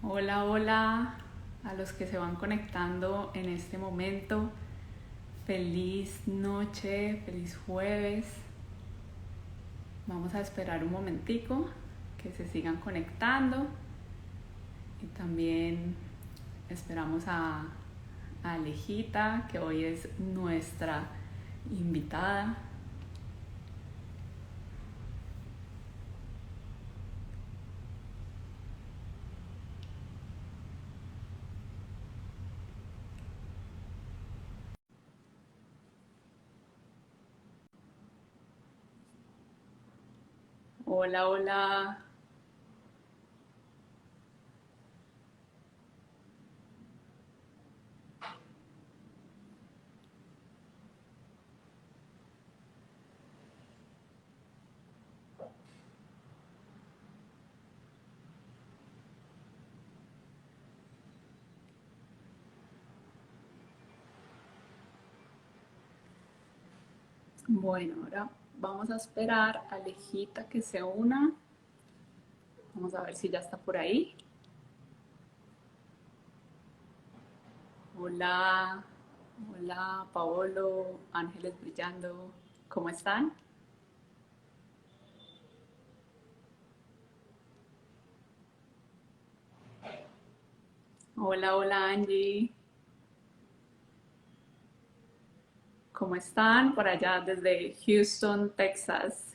Hola, hola a los que se van conectando en este momento. Feliz noche, feliz jueves. Vamos a esperar un momentico que se sigan conectando y también esperamos a Alejita, que hoy es nuestra invitada. Hola, hola. Bueno, ahora vamos a esperar a Alejita que se una. Vamos a ver si ya está por ahí. Hola, hola Paolo, Ángeles Brillando, ¿cómo están? Hola, hola Angie, ¿cómo están? Por allá desde Houston, Texas.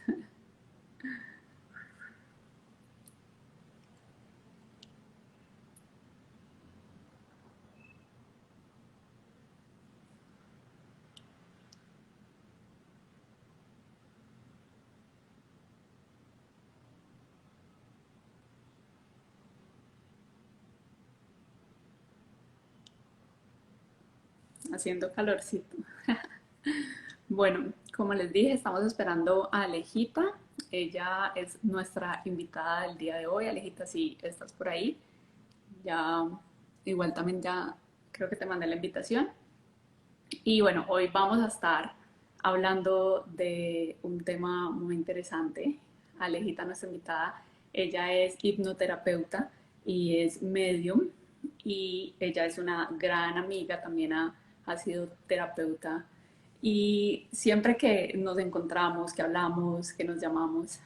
Haciendo calorcito. Bueno, como les dije, estamos esperando a Alejita. Ella es nuestra invitada del día de hoy. Alejita, si estás por ahí, ya igual también ya creo que te mandé la invitación. Y bueno, hoy vamos a estar hablando de un tema muy interesante. Alejita, nuestra invitada, ella es hipnoterapeuta y es medium y ella es una gran amiga, también ha sido terapeuta y siempre que nos encontramos, que hablamos, que nos llamamos,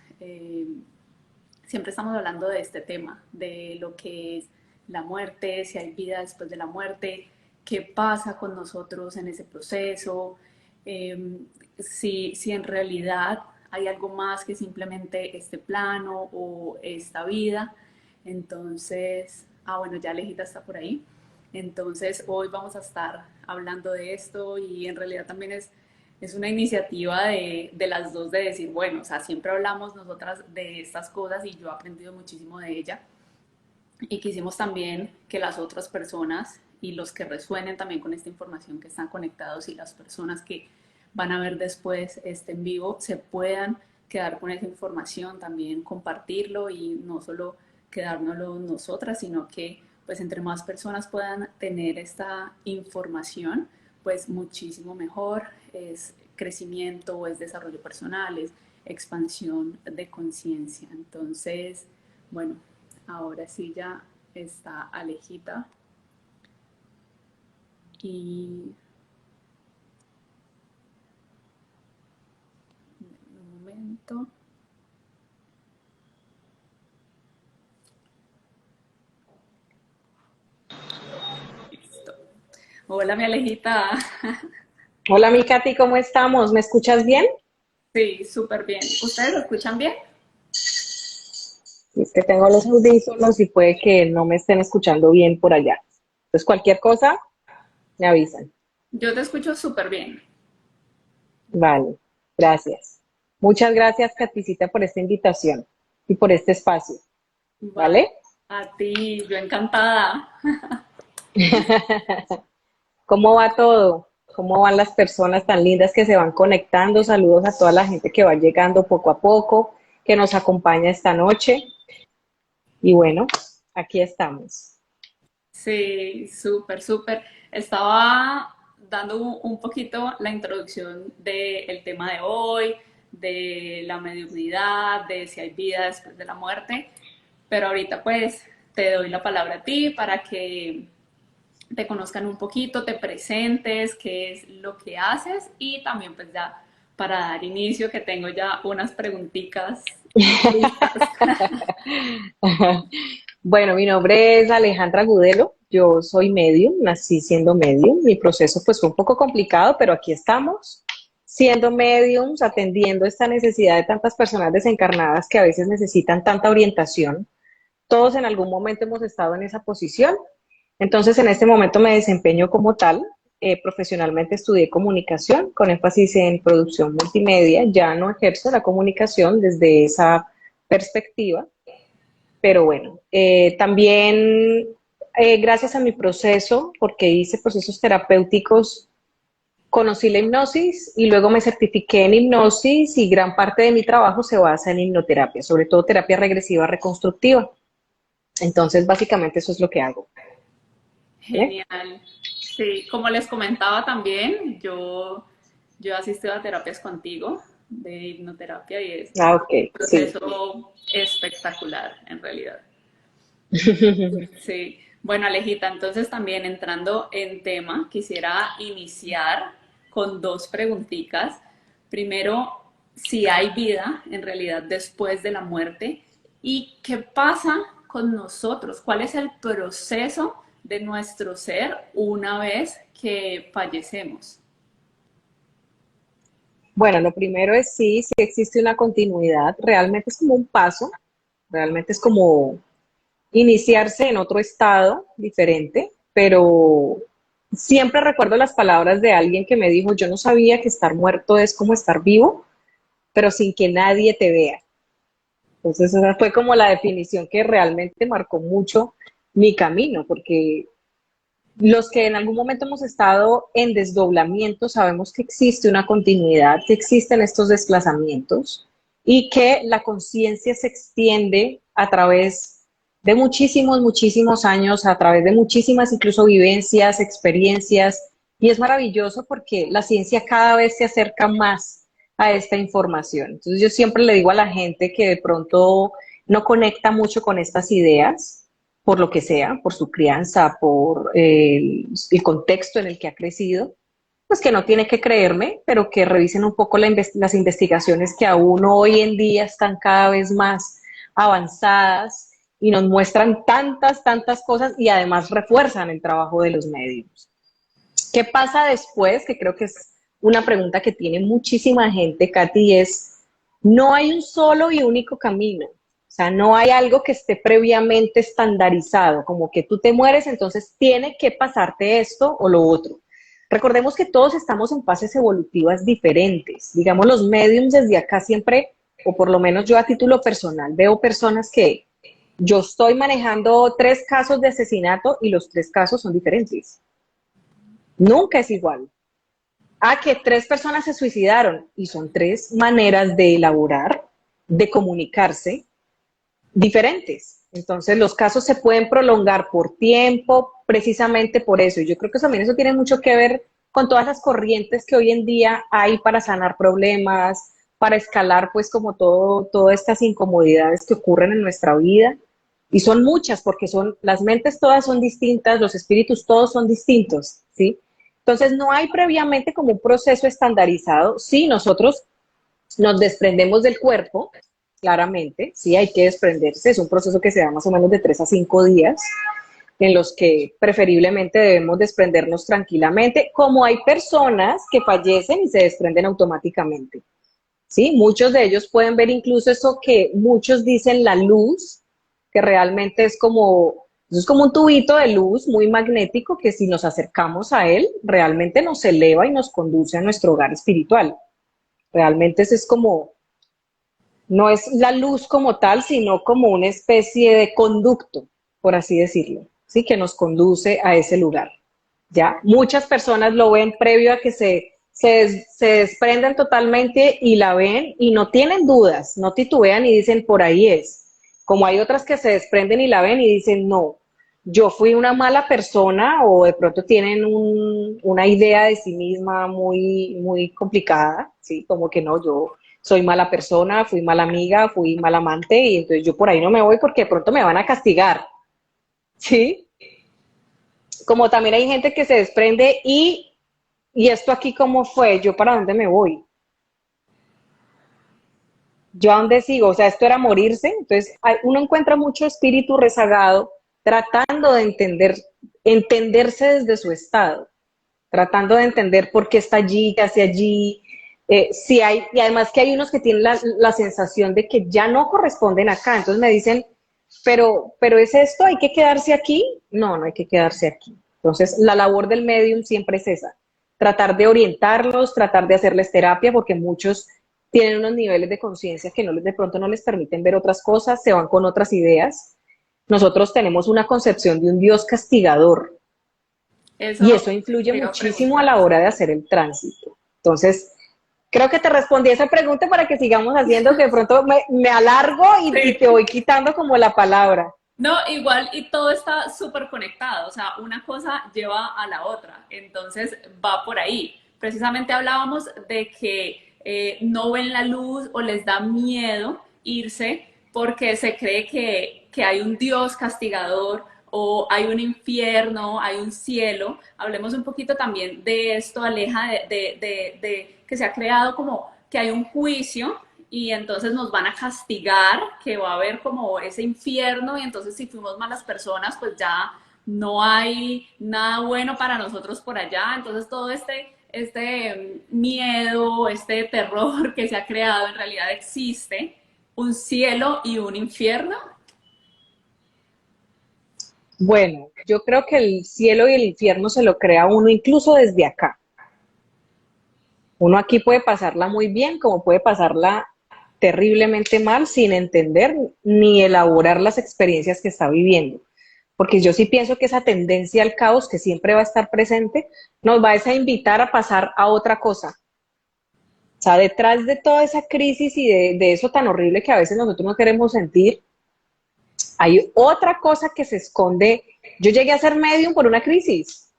siempre estamos hablando de este tema, de lo que es la muerte, si hay vida después de la muerte, qué pasa con nosotros en ese proceso, eh, si en realidad hay algo más que simplemente este plano o esta vida. Entonces, bueno, ya Alejita está por ahí. Entonces, hoy vamos a estar hablando de esto y en realidad también es una iniciativa de las dos de decir, bueno, o sea, siempre hablamos nosotras de estas cosas y yo he aprendido muchísimo de ella y quisimos también que las otras personas y los que resuenen también con esta información que están conectados y las personas que van a ver después este en vivo se puedan quedar con esa información, también compartirlo y no solo quedárnoslo nosotras, sino que pues entre más personas puedan tener esta información, pues muchísimo mejor, es crecimiento, es desarrollo personal, es expansión de conciencia. Entonces, bueno, ahora sí ya está Alejita y un momento. Listo. Hola, mi Alejita. Hola, mi Katy, ¿cómo estamos? ¿Me escuchas bien? Sí, súper bien. ¿Ustedes lo escuchan bien? Es que tengo los audífonos y puede que no me estén escuchando bien por allá. Entonces, cualquier cosa, me avisan. Yo te escucho súper bien. Vale, gracias. Muchas gracias, Katycita, por esta invitación y por este espacio. Vale. ¿Vale? A ti, yo encantada. ¿Cómo va todo? ¿Cómo van las personas tan lindas que se van conectando? Saludos a toda la gente que va llegando poco a poco, que nos acompaña esta noche. Y bueno, aquí estamos. Sí, súper, súper. Estaba dando un poquito la introducción del tema de hoy, de la mediunidad, de si hay vida después de la muerte, pero ahorita pues te doy la palabra a ti para que te conozcan un poquito, te presentes, qué es lo que haces y también pues ya para dar inicio que tengo ya unas preguntitas listas. Bueno, mi nombre es Alejandra Gudelo, yo soy medium, nací siendo medium, mi proceso pues fue un poco complicado, pero aquí estamos, siendo mediums, atendiendo esta necesidad de tantas personas desencarnadas que a veces necesitan tanta orientación. Todos en algún momento hemos estado en esa posición, entonces en este momento me desempeño como tal. Profesionalmente estudié comunicación con énfasis en producción multimedia, ya no ejerzo la comunicación desde esa perspectiva. Pero bueno, también gracias a mi proceso, porque hice procesos terapéuticos, conocí la hipnosis y luego me certifiqué en hipnosis y gran parte de mi trabajo se basa en hipnoterapia, sobre todo terapia regresiva reconstructiva. Entonces, básicamente eso es lo que hago. ¿Eh? Genial. Sí, como les comentaba también, yo he asistido a terapias contigo de hipnoterapia y es Ah, un ok, sí. proceso espectacular en realidad. Sí, bueno Alejita, entonces también entrando en tema, quisiera iniciar con dos preguntitas. Primero, si hay vida en realidad después de la muerte y qué pasa con nosotros, cuál es el proceso de nuestro ser una vez que fallecemos. Bueno, lo primero es sí, sí existe una continuidad, realmente es como un paso, realmente es como iniciarse en otro estado diferente, pero siempre recuerdo las palabras de alguien que me dijo, yo no sabía que estar muerto es como estar vivo, pero sin que nadie te vea. Entonces esa fue como la definición que realmente marcó mucho mi camino, porque los que en algún momento hemos estado en desdoblamiento sabemos que existe una continuidad, que existen estos desplazamientos y que la conciencia se extiende a través de muchísimos, muchísimos años, a través de muchísimas incluso vivencias, experiencias, y es maravilloso porque la ciencia cada vez se acerca más a esta información. Entonces yo siempre le digo a la gente que de pronto no conecta mucho con estas ideas, por lo que sea, por su crianza, por el contexto en el que ha crecido, pues que no tiene que creerme, pero que revisen un poco las investigaciones que aún hoy en día están cada vez más avanzadas y nos muestran tantas, tantas cosas y además refuerzan el trabajo de los médicos. ¿Qué pasa después? Que creo que es una pregunta que tiene muchísima gente, Katy, es, no hay un solo y único camino. O sea, no hay algo que esté previamente estandarizado, como que tú te mueres, entonces tiene que pasarte esto o lo otro. Recordemos que todos estamos en fases evolutivas diferentes. Digamos, los mediums desde acá siempre, o por lo menos yo a título personal, veo personas que yo estoy manejando 3 casos de asesinato y los 3 casos son diferentes. Nunca es igual. A que 3 personas se suicidaron y son 3 maneras de elaborar, de comunicarse diferentes. Entonces los casos se pueden prolongar por tiempo, precisamente por eso. Y yo creo que también eso tiene mucho que ver con todas las corrientes que hoy en día hay para sanar problemas, para escalar pues como todas estas incomodidades que ocurren en nuestra vida. Y son muchas porque son, las mentes todas son distintas, los espíritus todos son distintos, ¿sí? Entonces no hay previamente como un proceso estandarizado. Sí, nosotros nos desprendemos del cuerpo, claramente, sí, hay que desprenderse, es un proceso que se da más o menos de 3 a 5 días, en los que preferiblemente debemos desprendernos tranquilamente, como hay personas que fallecen y se desprenden automáticamente, ¿sí? Muchos de ellos pueden ver incluso eso que muchos dicen la luz, que realmente es como un tubito de luz muy magnético que si nos acercamos a él, realmente nos eleva y nos conduce a nuestro hogar espiritual. Realmente ese es como, no es la luz como tal, sino como una especie de conducto, por así decirlo, ¿sí? Que nos conduce a ese lugar. ¿Ya? Muchas personas lo ven previo a que se desprenden totalmente y la ven y no tienen dudas, no titubean y dicen por ahí es. Como hay otras que se desprenden y la ven y dicen no, yo fui una mala persona o de pronto tienen una idea de sí misma muy, muy complicada, ¿sí? Como que no, yo soy mala persona, fui mala amiga, fui mala amante y entonces yo por ahí no me voy porque de pronto me van a castigar. ¿sí? Como también hay gente que se desprende y esto aquí cómo fue, yo para dónde me voy, yo a dónde sigo, o sea, esto era morirse, entonces uno encuentra mucho espíritu rezagado tratando de entenderse desde su estado, tratando de entender por qué está allí, qué hace allí, si hay, y además que hay unos que tienen la sensación de que ya no corresponden acá, entonces me dicen, pero ¿es esto? ¿Hay que quedarse aquí? No, no hay que quedarse aquí. Entonces, la labor del medium siempre es esa, tratar de orientarlos, tratar de hacerles terapia, porque muchos tienen unos niveles de conciencia que de pronto no les permiten ver otras cosas, se van con otras ideas. Nosotros tenemos una concepción de un Dios castigador, y Eso eso influye te iba a muchísimo a preguntar. la hora de hacer el tránsito. Entonces, creo que te respondí esa pregunta para que sigamos haciendo, que de pronto me alargo y te Sí. voy quitando como la palabra. No, igual y todo está súper conectado, o sea, una cosa lleva a la otra, entonces va por ahí. Precisamente hablábamos de que no ven la luz o les da miedo irse porque se cree que hay un Dios castigador o hay un infierno, hay un cielo. Hablemos un poquito también de esto, Aleja, de que se ha creado como que hay un juicio y entonces nos van a castigar, que va a haber como ese infierno y entonces si fuimos malas personas, pues ya no hay nada bueno para nosotros por allá. Entonces todo este miedo, este terror que se ha creado en realidad existe, un cielo y un infierno. Bueno, yo creo que el cielo y el infierno se lo crea uno incluso desde acá. Uno aquí puede pasarla muy bien, como puede pasarla terriblemente mal sin entender ni elaborar las experiencias que está viviendo. Porque yo sí pienso que esa tendencia al caos que siempre va a estar presente nos va a invitar a pasar a otra cosa. O sea, detrás de toda esa crisis y de eso tan horrible que a veces nosotros no queremos sentir, hay otra cosa que se esconde. Yo llegué a ser medium por una crisis.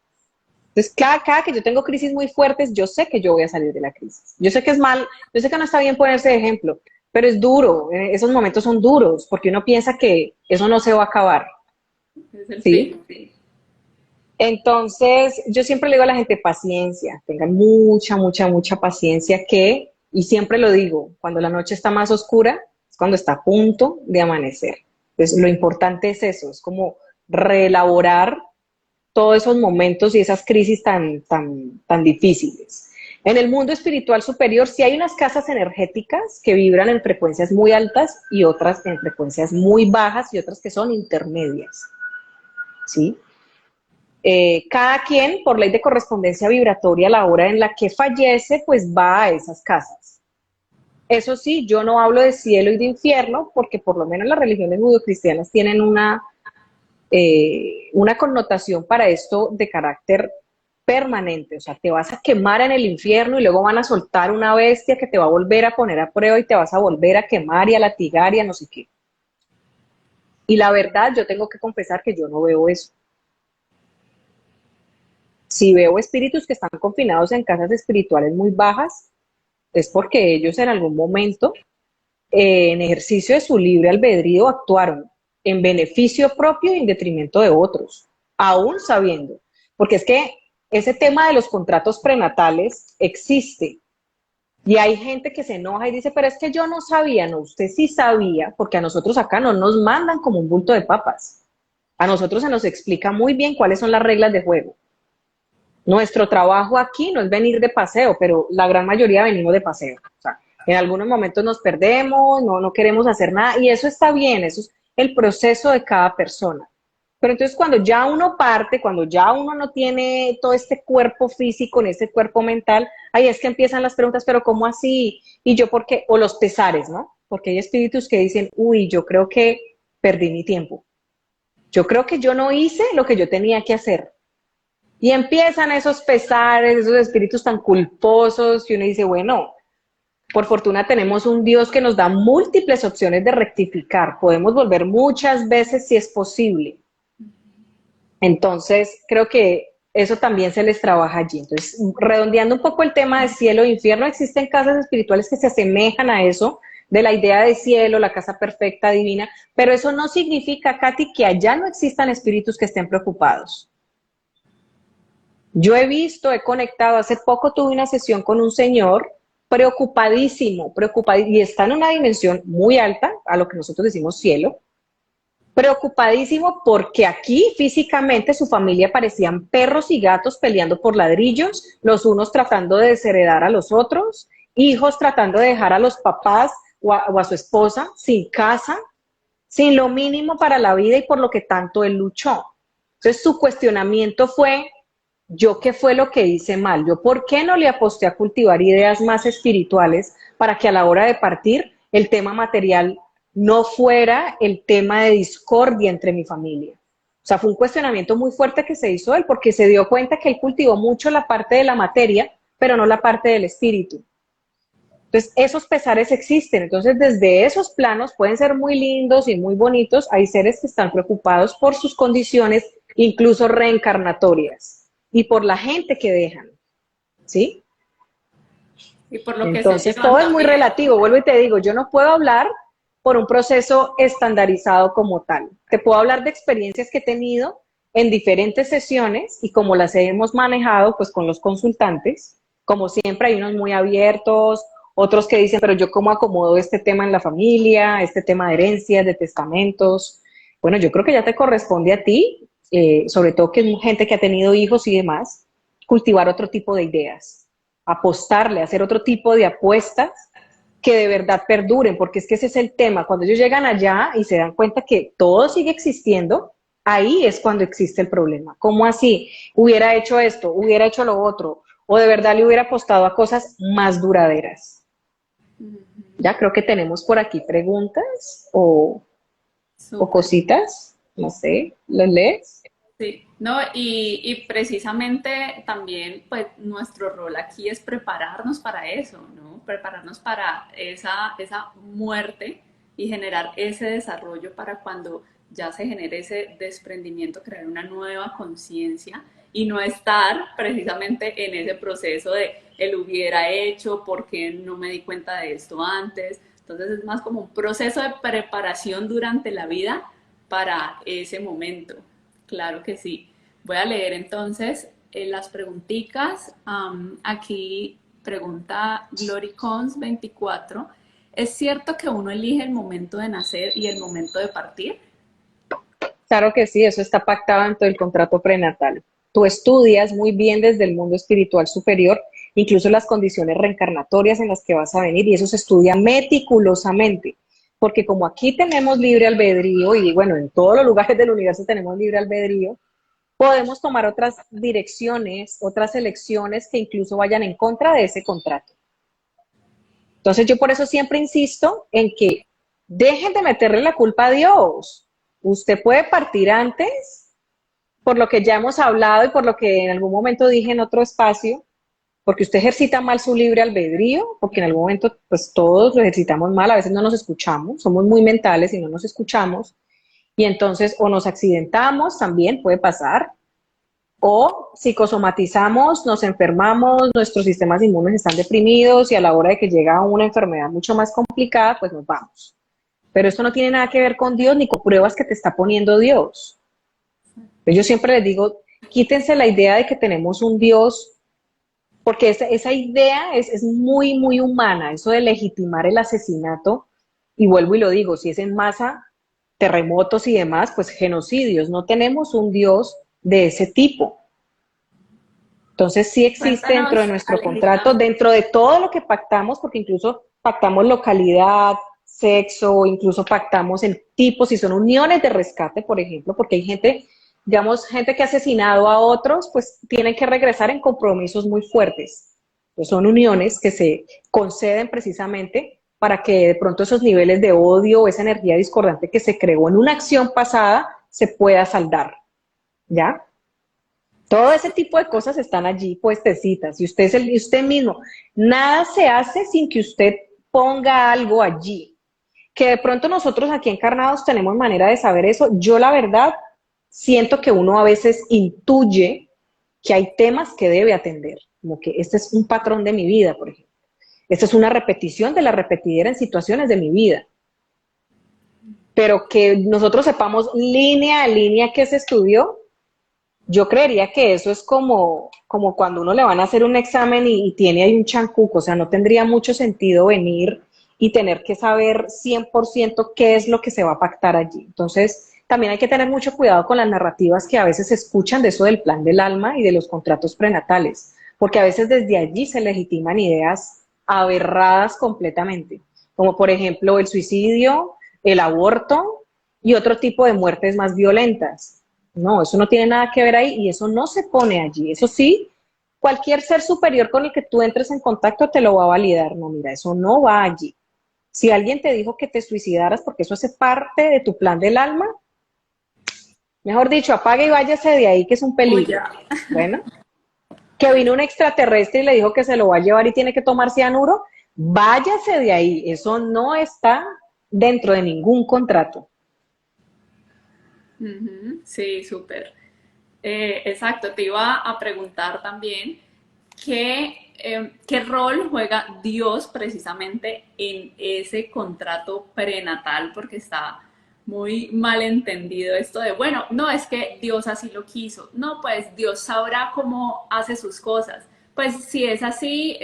Entonces, cada que yo tengo crisis muy fuertes, yo sé que yo voy a salir de la crisis. Yo sé que es mal, yo sé que no está bien ponerse de ejemplo, pero es duro. Esos momentos son duros porque uno piensa que eso no se va a acabar, Es el ¿sí? fin, sí. Entonces, yo siempre le digo a la gente paciencia, tengan mucha, mucha, mucha paciencia y siempre lo digo, cuando la noche está más oscura, es cuando está a punto de amanecer. Entonces, lo importante es eso, es como reelaborar todos esos momentos y esas crisis tan difíciles. En el mundo espiritual superior sí hay unas casas energéticas que vibran en frecuencias muy altas y otras en frecuencias muy bajas y otras que son intermedias, ¿sí? Cada quien, por ley de correspondencia vibratoria, a la hora en la que fallece, pues va a esas casas. Eso sí, yo no hablo de cielo y de infierno, porque por lo menos las religiones judio-cristianas tienen una connotación para esto de carácter permanente, o sea, te vas a quemar en el infierno y luego van a soltar una bestia que te va a volver a poner a prueba y te vas a volver a quemar y a latigar y a no sé qué. Y la verdad, yo tengo que confesar que yo no veo eso. Si veo espíritus que están confinados en casas espirituales muy bajas, es porque ellos en algún momento, en ejercicio de su libre albedrío, actuaron en beneficio propio y en detrimento de otros, aún sabiendo. Porque es que ese tema de los contratos prenatales existe. Y hay gente que se enoja y dice, pero es que yo no sabía, no, usted sí sabía, porque a nosotros acá no nos mandan como un bulto de papas. A nosotros se nos explica muy bien cuáles son las reglas de juego. Nuestro trabajo aquí no es venir de paseo, pero la gran mayoría venimos de paseo. O sea, en algunos momentos nos perdemos, no queremos hacer nada y eso está bien, eso es el proceso de cada persona. Pero entonces cuando ya uno parte, cuando ya uno no tiene todo este cuerpo físico, ni este cuerpo mental, ahí es que empiezan las preguntas, pero ¿cómo así? Y yo, ¿por qué? O los pesares, ¿no? Porque hay espíritus que dicen, uy, yo creo que perdí mi tiempo. Yo creo que yo no hice lo que yo tenía que hacer. Y empiezan esos pesares, esos espíritus tan culposos, y uno dice, bueno, por fortuna tenemos un Dios que nos da múltiples opciones de rectificar. Podemos volver muchas veces si es posible. Entonces, creo que eso también se les trabaja allí. Entonces, redondeando un poco el tema de cielo e infierno, existen casas espirituales que se asemejan a eso, de la idea de cielo, la casa perfecta, divina, pero eso no significa, Katy, que allá no existan espíritus que estén preocupados. Yo he visto, he conectado, hace poco tuve una sesión con un señor preocupadísimo, y está en una dimensión muy alta, a lo que nosotros decimos cielo, preocupadísimo porque aquí físicamente su familia parecían perros y gatos peleando por ladrillos, los unos tratando de desheredar a los otros, hijos tratando de dejar a los papás o a su esposa sin casa, sin lo mínimo para la vida y por lo que tanto él luchó. Entonces su cuestionamiento fue, ¿yo qué fue lo que hice mal? ¿Yo por qué no le aposté a cultivar ideas más espirituales para que a la hora de partir el tema material no fuera el tema de discordia entre mi familia? O sea, fue un cuestionamiento muy fuerte que se hizo él porque se dio cuenta que él cultivó mucho la parte de la materia, pero no la parte del espíritu. Entonces, esos pesares existen. Entonces, desde esos planos pueden ser muy lindos y muy bonitos. Hay seres que están preocupados por sus condiciones, incluso reencarnatorias, y por la gente que dejan, ¿sí? Y por lo que se Entonces, llevan todo es muy también. relativo. Vuelvo y te digo, yo no puedo hablar por un proceso estandarizado como tal. Te puedo hablar de experiencias que he tenido en diferentes sesiones y como las hemos manejado pues con los consultantes. Como siempre hay unos muy abiertos, otros que dicen, pero yo cómo acomodo este tema en la familia, este tema de herencias, de testamentos. Bueno, yo creo que ya te corresponde a ti, sobre todo que es gente que ha tenido hijos y demás, cultivar otro tipo de ideas, apostarle, hacer otro tipo de apuestas que de verdad perduren, porque es que ese es el tema. Cuando ellos llegan allá y se dan cuenta que todo sigue existiendo, ahí es cuando existe el problema. ¿Cómo así? Hubiera hecho esto, hubiera hecho lo otro, o de verdad le hubiera apostado a cosas más duraderas. Ya creo que tenemos por aquí preguntas o Súper. cositas, no sé, ¿los lees? Sí, no, y precisamente también, pues nuestro rol aquí es prepararnos para eso, ¿no? Prepararnos para esa muerte y generar ese desarrollo para cuando ya se genere ese desprendimiento, crear una nueva conciencia y no estar precisamente en ese proceso de él hubiera hecho, ¿por qué no me di cuenta de esto antes? Entonces es más como un proceso de preparación durante la vida para ese momento. Claro que sí. Voy a leer entonces las preguntitas. Aquí pregunta Gloricons24. ¿Es cierto que uno elige el momento de nacer y el momento de partir? Claro que sí, eso está pactado dentro del contrato prenatal. Tú estudias muy bien desde el mundo espiritual superior, incluso las condiciones reencarnatorias en las que vas a venir, y eso se estudia meticulosamente, porque como aquí tenemos libre albedrío, y bueno, en todos los lugares del universo tenemos libre albedrío, podemos tomar otras direcciones, otras elecciones que incluso vayan en contra de ese contrato. Entonces yo por eso siempre insisto en que dejen de meterle la culpa a Dios. Usted puede partir antes, por lo que ya hemos hablado y por lo que en algún momento dije en otro espacio, porque usted ejercita mal su libre albedrío, porque en algún momento pues todos lo ejercitamos mal, a veces no nos escuchamos, somos muy mentales y no nos escuchamos, y entonces o nos accidentamos, también puede pasar, o psicosomatizamos, nos enfermamos, nuestros sistemas inmunes están deprimidos y a la hora de que llega una enfermedad mucho más complicada, pues nos vamos. Pero esto no tiene nada que ver con Dios ni con pruebas que te está poniendo Dios. Yo siempre les digo, quítense la idea de que tenemos un Dios, porque esa idea es muy, muy humana, eso de legitimar el asesinato, y vuelvo y lo digo, si es en masa, terremotos y demás, pues genocidios, no tenemos un Dios de ese tipo. Entonces sí existe dentro de Cuéntanos, nuestro contrato, Alejita. dentro de todo lo que pactamos, porque incluso pactamos localidad, sexo, incluso pactamos el tipo, si son uniones de rescate, por ejemplo, porque hay gente, digamos, gente que ha asesinado a otros, pues tienen que regresar en compromisos muy fuertes. Pues son uniones que se conceden precisamente para que de pronto esos niveles de odio o esa energía discordante que se creó en una acción pasada se pueda saldar, ¿ya? Todo ese tipo de cosas están allí puestecitas y usted, usted mismo, nada se hace sin que usted ponga algo allí. Que de pronto nosotros aquí encarnados tenemos manera de saber eso. Yo la verdad siento que uno a veces intuye que hay temas que debe atender, como que este es un patrón de mi vida, por ejemplo. Esta es una repetición de la repetidera en situaciones de mi vida. Pero que nosotros sepamos línea a línea que se estudió, yo creería que eso es como cuando uno le van a hacer un examen y tiene ahí un chancuco, o sea, no tendría mucho sentido venir y tener que saber 100% qué es lo que se va a pactar allí. Entonces, también hay que tener mucho cuidado con las narrativas que a veces se escuchan de eso del plan del alma y de los contratos prenatales, porque a veces desde allí se legitiman ideas aberradas completamente, como por ejemplo el suicidio, el aborto y otro tipo de muertes más violentas. No, eso no tiene nada que ver ahí y eso no se pone allí. Eso sí, cualquier ser superior con el que tú entres en contacto te lo va a validar. No, mira, eso no va allí. Si alguien te dijo que te suicidaras porque eso hace parte de tu plan del alma, mejor dicho, apague y váyase de ahí que es un peligro. Huya. Bueno, que vino un extraterrestre y le dijo que se lo va a llevar y tiene que tomar cianuro, váyase de ahí. Eso no está dentro de ningún contrato. Ujú, sí, súper. Exacto, te iba a preguntar también qué rol juega Dios precisamente en ese contrato prenatal, porque está muy mal entendido esto de, bueno, no es que Dios así lo quiso, no, pues Dios sabrá cómo hace sus cosas. Pues si es así,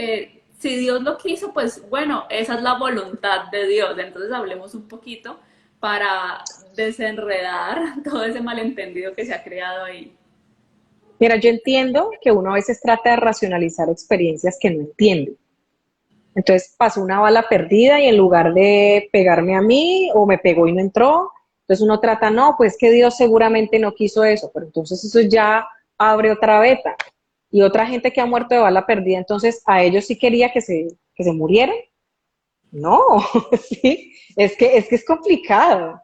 si Dios lo quiso, pues bueno, esa es la voluntad de Dios. Entonces hablemos un poquito para desenredar todo ese malentendido que se ha creado ahí. Mira, yo entiendo que uno a veces trata de racionalizar experiencias que no entiende. Entonces pasó una bala perdida y en lugar de pegarme a mí o me pegó y no entró, entonces uno trata, no, pues que Dios seguramente no quiso eso, pero entonces eso ya abre otra beta. Y otra gente que ha muerto de bala perdida, entonces a ellos sí quería que se murieran. No, sí, es que es complicado.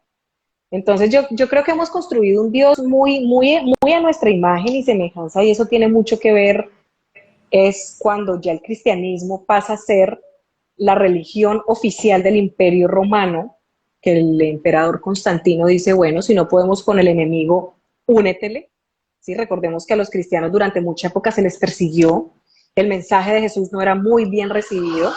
Entonces yo creo que hemos construido un Dios muy a nuestra imagen y semejanza y eso tiene mucho que ver es cuando ya el cristianismo pasa a ser la religión oficial del Imperio Romano, que el emperador Constantino dice, bueno, si no podemos con el enemigo, únetele. ¿Sí? Recordemos que a los cristianos durante mucha época se les persiguió, el mensaje de Jesús no era muy bien recibido,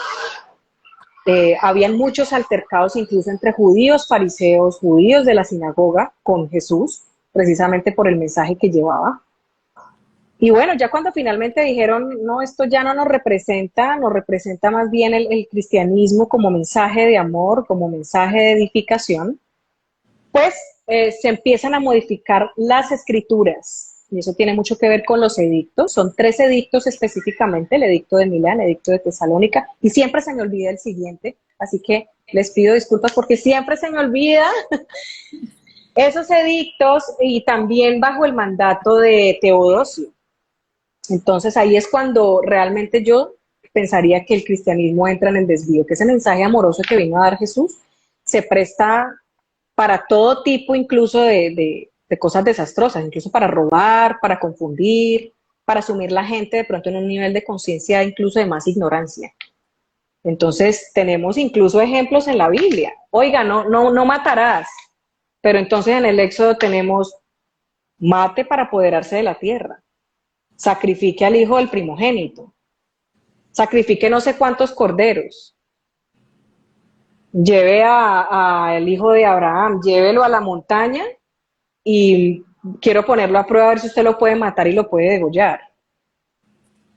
habían muchos altercados incluso entre judíos, fariseos, judíos de la sinagoga con Jesús, precisamente por el mensaje que llevaba. Y bueno, ya cuando finalmente dijeron, no, esto ya no nos representa más bien el cristianismo como mensaje de amor, como mensaje de edificación, pues se empiezan a modificar las escrituras. Y eso tiene mucho que ver con los edictos. Son 3 edictos específicamente, el edicto de Milán, el edicto de Tesalónica, y siempre se me olvida el siguiente. Así que les pido disculpas porque siempre se me olvida esos edictos y también bajo el mandato de Teodosio. Entonces ahí es cuando realmente yo pensaría que el cristianismo entra en el desvío, que ese mensaje amoroso que vino a dar Jesús se presta para todo tipo incluso de cosas desastrosas, incluso para robar, para confundir, para sumir la gente de pronto en un nivel de conciencia incluso de más ignorancia. Entonces tenemos incluso ejemplos en la Biblia. Oiga, no matarás, pero entonces en el Éxodo tenemos mate para apoderarse de la tierra, sacrifique al hijo del primogénito, sacrifique no sé cuántos corderos, lleve al hijo de Abraham, llévelo a la montaña y quiero ponerlo a prueba a ver si usted lo puede matar y lo puede degollar.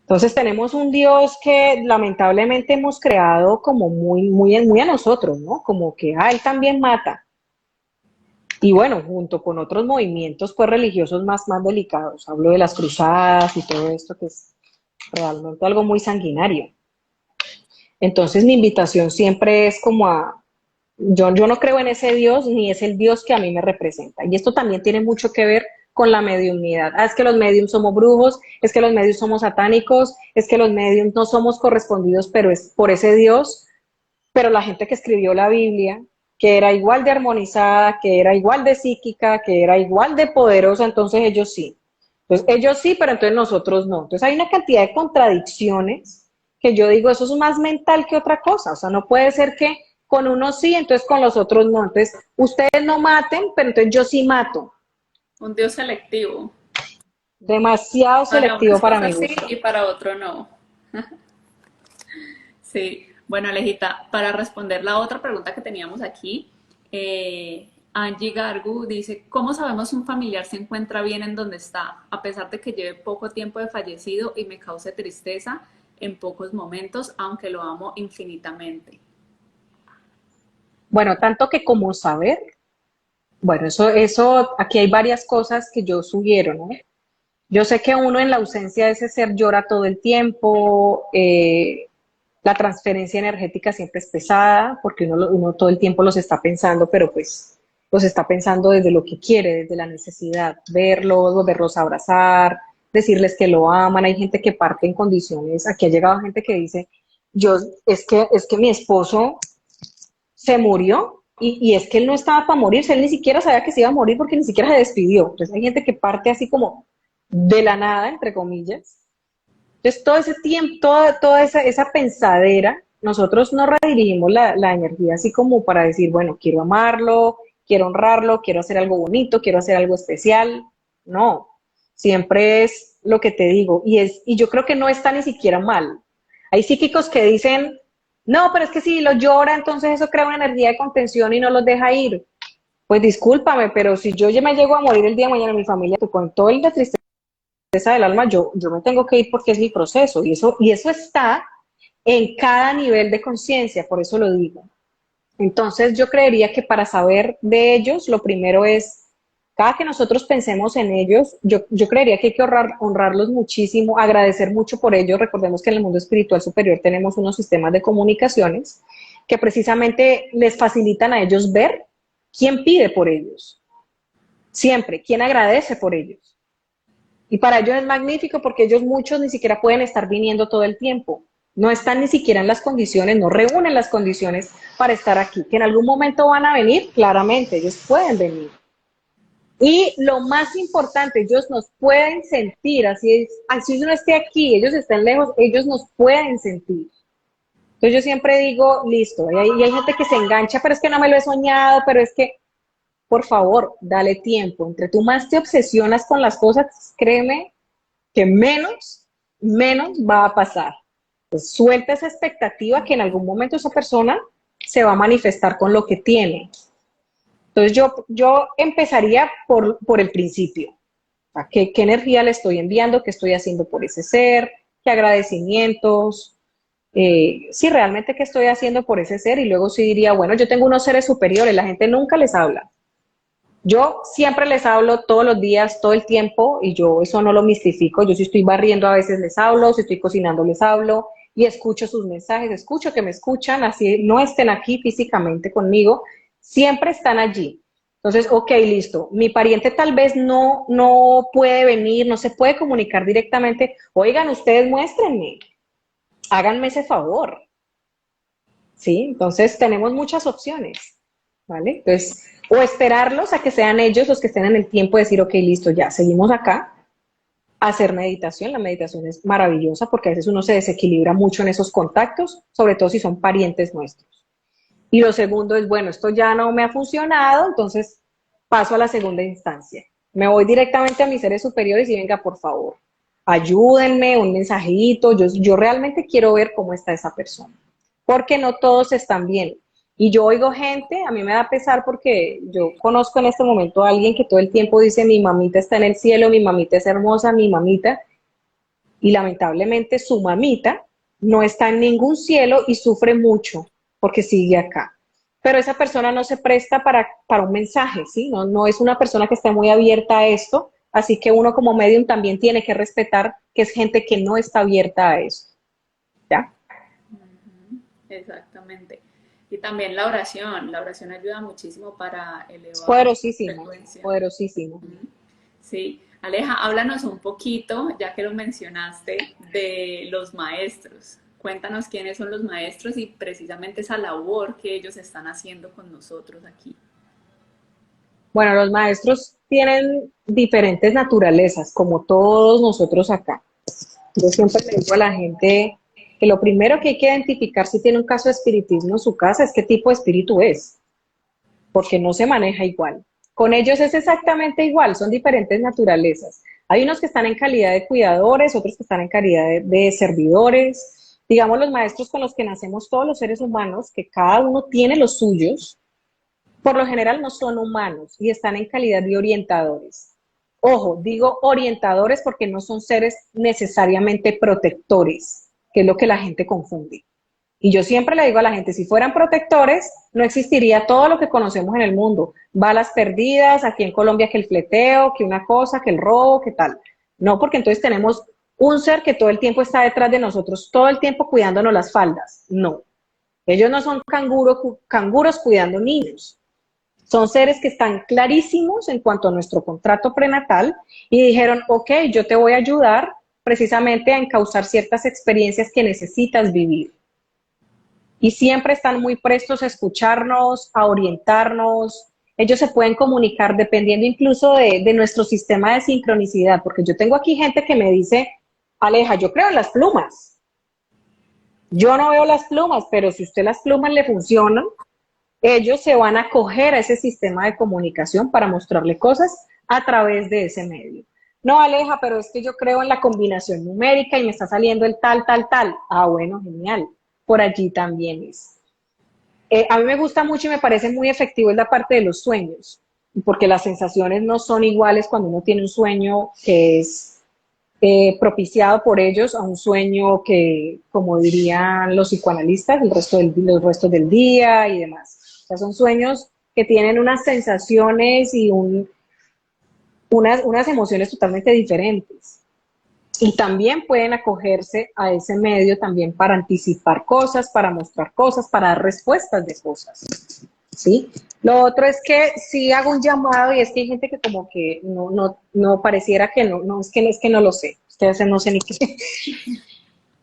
Entonces tenemos un Dios que lamentablemente hemos creado como muy a nosotros, ¿no? Como que, él también mata. Y bueno, junto con otros movimientos pues religiosos más delicados. Hablo de las cruzadas y todo esto que es realmente algo muy sanguinario. Entonces mi invitación siempre es como yo no creo en ese Dios ni es el Dios que a mí me representa. Y esto también tiene mucho que ver con la mediumnidad. Es que los mediums somos brujos, es que los mediums somos satánicos, es que los mediums no somos correspondidos, pero es por ese Dios. Pero la gente que escribió la Biblia, que era igual de armonizada, que era igual de psíquica, que era igual de poderosa, entonces ellos sí. Entonces ellos sí, pero entonces nosotros no. Entonces hay una cantidad de contradicciones que yo digo, eso es más mental que otra cosa. O sea, no puede ser que con unos sí, entonces con los otros no. Entonces ustedes no maten, pero entonces yo sí mato. Un Dios selectivo. Demasiado Para selectivo unas para mi cosas sí gusto. y para otro no. Sí. Bueno, Alejita, para responder la otra pregunta que teníamos aquí, Angie Gargu dice, ¿cómo sabemos si un familiar se encuentra bien en donde está, a pesar de que lleve poco tiempo de fallecido y me cause tristeza en pocos momentos, aunque lo amo infinitamente? Bueno, tanto que como saber, bueno, aquí hay varias cosas que yo sugiero, ¿no? Yo sé que uno en la ausencia de ese ser llora todo el tiempo, la transferencia energética siempre es pesada, porque uno todo el tiempo los está pensando, pero pues los está pensando desde lo que quiere, desde la necesidad, verlos, volverlos a abrazar, decirles que lo aman. Hay gente que parte en condiciones, aquí ha llegado gente que dice, yo, es que mi esposo se murió y es que él no estaba para morirse, él ni siquiera sabía que se iba a morir porque ni siquiera se despidió. Entonces hay gente que parte así como de la nada, entre comillas. Entonces todo ese tiempo, toda esa pensadera, nosotros no redirigimos la energía así como para decir, bueno, quiero amarlo, quiero honrarlo, quiero hacer algo bonito, quiero hacer algo especial. No, siempre es lo que te digo y yo creo que no está ni siquiera mal. Hay psíquicos que dicen, no, pero es que si lo llora, entonces eso crea una energía de contención y no los deja ir. Pues discúlpame, pero si yo ya me llego a morir el día de mañana, mi familia, con todo el de tristeza del alma, yo me tengo que ir porque es mi proceso. Y eso está en cada nivel de conciencia, por eso lo digo. Entonces yo creería que para saber de ellos, lo primero es, cada que nosotros pensemos en ellos, yo creería que hay que honrarlos muchísimo, agradecer mucho por ellos. Recordemos que en el mundo espiritual superior tenemos unos sistemas de comunicaciones que precisamente les facilitan a ellos ver quién pide por ellos, siempre, quién agradece por ellos. Y para ellos es magnífico porque ellos muchos ni siquiera pueden estar viniendo todo el tiempo. No están ni siquiera en las condiciones, no reúnen las condiciones para estar aquí. Que en algún momento van a venir, claramente, ellos pueden venir. Y lo más importante, ellos nos pueden sentir, así uno esté aquí, ellos están lejos, ellos nos pueden sentir. Entonces yo siempre digo, listo, y hay gente que se engancha, pero es que no me lo he soñado, pero es que, por favor, dale tiempo. Entre tú más te obsesionas con las cosas, créeme que menos va a pasar. Pues suelta esa expectativa que en algún momento esa persona se va a manifestar con lo que tiene. Entonces yo empezaría por el principio. ¿Qué energía le estoy enviando? ¿Qué estoy haciendo por ese ser? ¿Qué agradecimientos? Sí, realmente qué estoy haciendo por ese ser. Y luego sí diría, bueno, yo tengo unos seres superiores, la gente nunca les habla. Yo siempre les hablo todos los días, todo el tiempo, y yo eso no lo mistifico. Yo si estoy barriendo a veces les hablo, si estoy cocinando les hablo, y escucho sus mensajes, escucho que me escuchan, así no estén aquí físicamente conmigo, siempre están allí. Entonces, ok, listo. Mi pariente tal vez no puede venir, no se puede comunicar directamente. Oigan, ustedes muéstrenme, háganme ese favor. ¿Sí? Entonces tenemos muchas opciones, ¿vale? Entonces, o esperarlos a que sean ellos los que estén en el tiempo de decir, ok, listo, ya, seguimos acá, hacer meditación. La meditación es maravillosa porque a veces uno se desequilibra mucho en esos contactos, sobre todo si son parientes nuestros. Y lo segundo es, bueno, esto ya no me ha funcionado, entonces paso a la segunda instancia. Me voy directamente a mis seres superiores y venga, por favor, ayúdenme, un mensajito, yo realmente quiero ver cómo está esa persona, porque no todos están bien. Y yo oigo gente, a mí me da pesar porque yo conozco en este momento a alguien que todo el tiempo dice, mi mamita está en el cielo, mi mamita es hermosa, mi mamita, y lamentablemente su mamita no está en ningún cielo y sufre mucho porque sigue acá. Pero esa persona no se presta para un mensaje, ¿sí? No es una persona que esté muy abierta a esto, así que uno como medium también tiene que respetar que es gente que no está abierta a eso, ¿ya? Exactamente. Y también la oración ayuda muchísimo para Es elevar la poderosísimo, frecuencia. poderosísimo. Sí, Aleja, háblanos un poquito, ya que lo mencionaste, de los maestros. Cuéntanos quiénes son los maestros y precisamente esa labor que ellos están haciendo con nosotros aquí. Bueno, los maestros tienen diferentes naturalezas, como todos nosotros acá. Yo siempre le digo a la gente que lo primero que hay que identificar si tiene un caso de espiritismo en su casa es qué tipo de espíritu es, porque no se maneja igual. Con ellos es exactamente igual, son diferentes naturalezas. Hay unos que están en calidad de cuidadores, otros que están en calidad de servidores, Digamos, los maestros con los que nacemos todos los seres humanos, que cada uno tiene los suyos, por lo general no son humanos y están en calidad de orientadores. Ojo, digo orientadores porque no son seres necesariamente protectores, que es lo que la gente confunde. Y yo siempre le digo a la gente, si fueran protectores, no existiría todo lo que conocemos en el mundo. Balas perdidas, aquí en Colombia que el fleteo, que una cosa, que el robo, que tal. No, porque entonces tenemos un ser que todo el tiempo está detrás de nosotros, todo el tiempo cuidándonos las faldas. No, ellos no son canguros cuidando niños. Son seres que están clarísimos en cuanto a nuestro contrato prenatal y dijeron, ok, yo te voy a ayudar precisamente a encauzar ciertas experiencias que necesitas vivir. Y siempre están muy prestos a escucharnos, a orientarnos. Ellos se pueden comunicar dependiendo incluso de nuestro sistema de sincronicidad, porque yo tengo aquí gente que me dice, Aleja, yo creo en las plumas. Yo no veo las plumas, pero si a usted las plumas le funcionan, ellos se van a acoger a ese sistema de comunicación para mostrarle cosas a través de ese medio. No, Aleja, pero es que yo creo en la combinación numérica y me está saliendo el tal, tal, tal. Ah, bueno, genial. Por allí también es. A mí me gusta mucho y me parece muy efectivo es la parte de los sueños, porque las sensaciones no son iguales cuando uno tiene un sueño que es propiciado por ellos a un sueño que, como dirían los psicoanalistas, los restos del día y demás. O sea, son sueños que tienen unas sensaciones y unas emociones totalmente diferentes. Y también pueden acogerse a ese medio también para anticipar cosas, para mostrar cosas, para dar respuestas de cosas. ¿Sí? Lo otro es que sí hago un llamado y es que hay gente que como que no pareciera que no, es que no lo sé. Ustedes no sé ni qué.